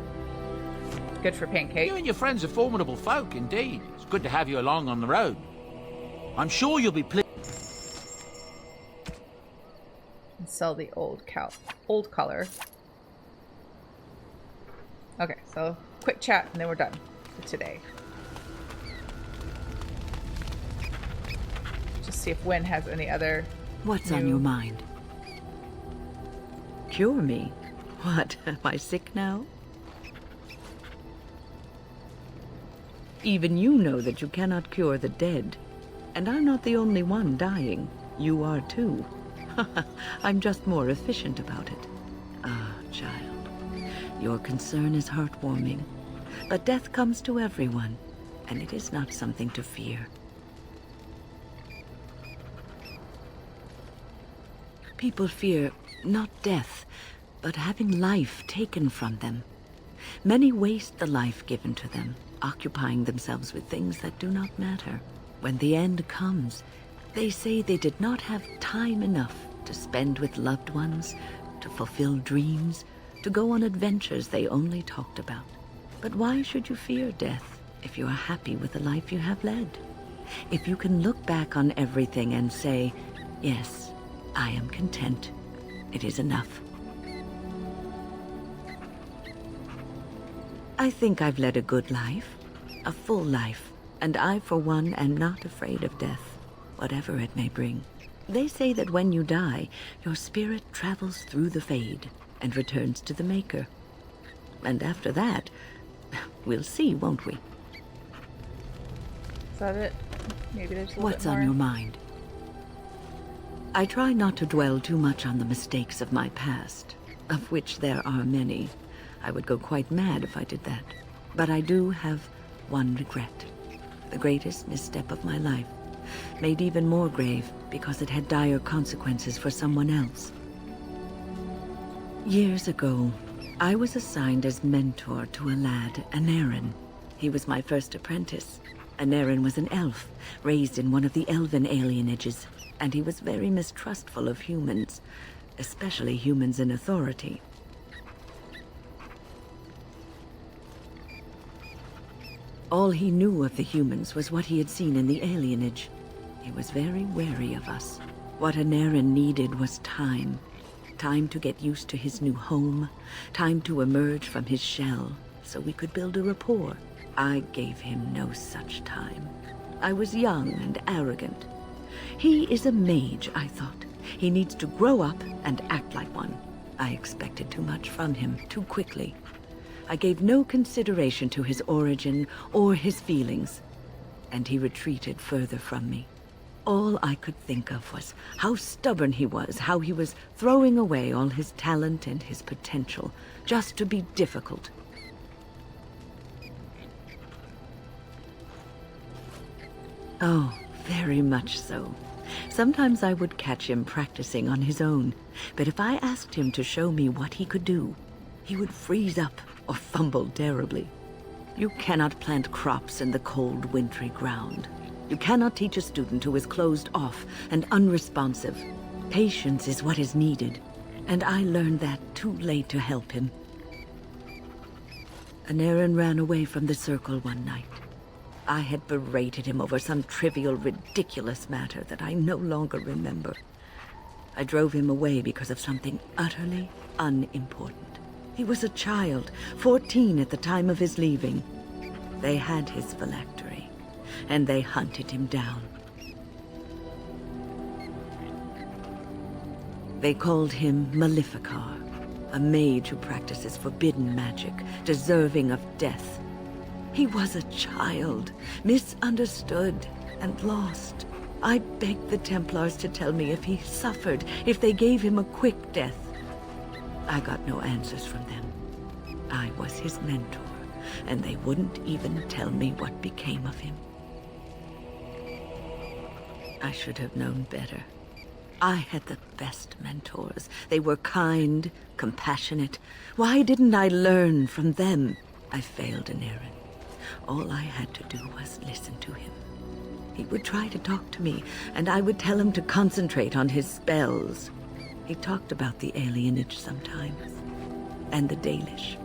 Good for Pancake. You and your friends are formidable folk, indeed. It's good to have you along on the road. I'm sure you'll be pleased. And sell the old color. Okay, so quick chat and then we're done for today. Just see if Wynn has any other. What's on your mind? Cure me? What? Am I sick now? Even you know that you cannot cure the dead. And I'm not the only one dying. You are too. I'm just more efficient about it. Ah, child. Your concern is heartwarming. But death comes to everyone, and it is not something to fear. People fear not death, but having life taken from them. Many waste the life given to them, occupying themselves with things that do not matter. When the end comes, they say they did not have time enough to spend with loved ones, to fulfill dreams, to go on adventures they only talked about. But why should you fear death if you are happy with the life you have led? If you can look back on everything and say, yes, I am content. It is enough. I think I've led a good life, a full life, and I, for one, am not afraid of death, whatever it may bring. They say that when you die, your spirit travels through the fade and returns to the Maker. And after that, we'll see, won't we? Is that it? Maybe there's a little What's bit more. on your mind? I try not to dwell too much on the mistakes of my past, of which there are many. I would go quite mad if I did that. But I do have one regret. The greatest misstep of my life. Made even more grave because it had dire consequences for someone else. Years ago, I was assigned as mentor to a lad, Anarin. He was my first apprentice. Anarin was an elf, raised in one of the elven alienages, and he was very mistrustful of humans, especially humans in authority. All he knew of the humans was what he had seen in the alienage. He was very wary of us. What Anarin needed was time. Time to get used to his new home. Time to emerge from his shell, so we could build a rapport. I gave him no such time. I was young and arrogant. He is a mage, I thought. He needs to grow up and act like one. I expected too much from him, too quickly. I gave no consideration to his origin or his feelings, and he retreated further from me. All I could think of was how stubborn he was, how he was throwing away all his talent and his potential just to be difficult. Oh, very much so. Sometimes I would catch him practicing on his own, but if I asked him to show me what he could do, he would freeze up or fumble terribly. You cannot plant crops in the cold, wintry ground. You cannot teach a student who is closed off and unresponsive. Patience is what is needed, and I learned that too late to help him. Anarin ran away from the circle one night. I had berated him over some trivial, ridiculous matter that I no longer remember. I drove him away because of something utterly unimportant. He was a child, 14 at the time of his leaving. They had his phylactery, and they hunted him down. They called him Maleficar, a mage who practices forbidden magic, deserving of death. He was a child, misunderstood and lost. I begged the Templars to tell me if he suffered, if they gave him a quick death. I got no answers from them. I was his mentor, and they wouldn't even tell me what became of him. I should have known better. I had the best mentors. They were kind, compassionate. Why didn't I learn from them? I failed Anarin. All I had to do was listen to him. He would try to talk to me, and I would tell him to concentrate on his spells. He talked about the alienage sometimes, and the Dalish.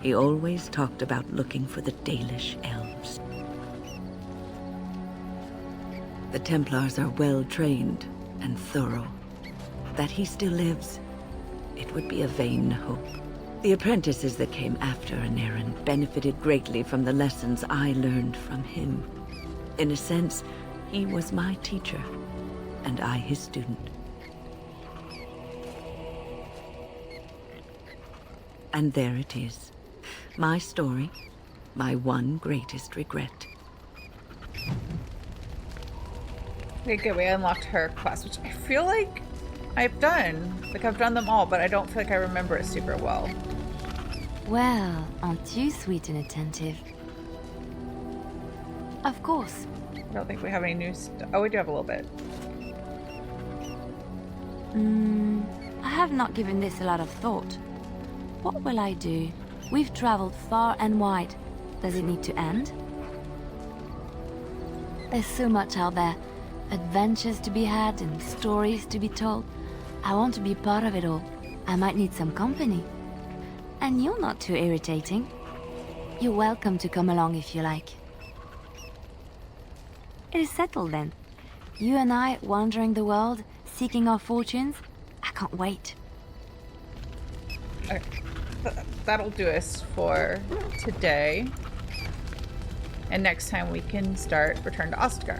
He always talked about looking for the Dalish elves. The Templars are well-trained and thorough. That he still lives, it would be a vain hope. The apprentices that came after Anarin benefited greatly from the lessons I learned from him. In a sense, he was my teacher, and I his student. And there it is. My story, my one greatest regret. Okay, good. We unlocked her quest, which I feel like I've done. Like, I've done them all, but I don't feel like I remember it super well. Well, aren't you sweet and attentive? Of course. I don't think we have any new stuff. Oh, we do have a little bit. I have not given this a lot of thought. What will I do? We've traveled far and wide. Does it need to end? There's so much out there. Adventures to be had and stories to be told. I want to be part of it all. I might need some company. And you're not too irritating. You're welcome to come along if you like. It is settled then. You and I wandering the world, seeking our fortunes. I can't wait. Okay. That'll do us for today. And next time we can start Return to Ostgar.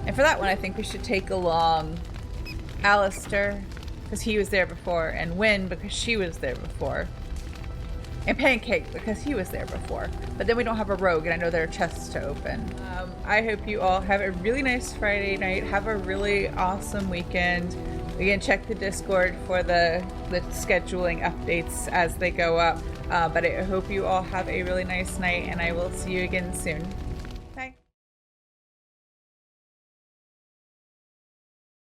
And for that one, I think we should take along Alistair, because he was there before, and Wynn, because she was there before, and Pancake, because he was there before. But then we don't have a rogue, and I know there are chests to open. I hope you all have a really nice Friday night. Have a really awesome weekend. Again, check the Discord for the scheduling updates as they go up. But I hope you all have a really nice night, and I will see you again soon.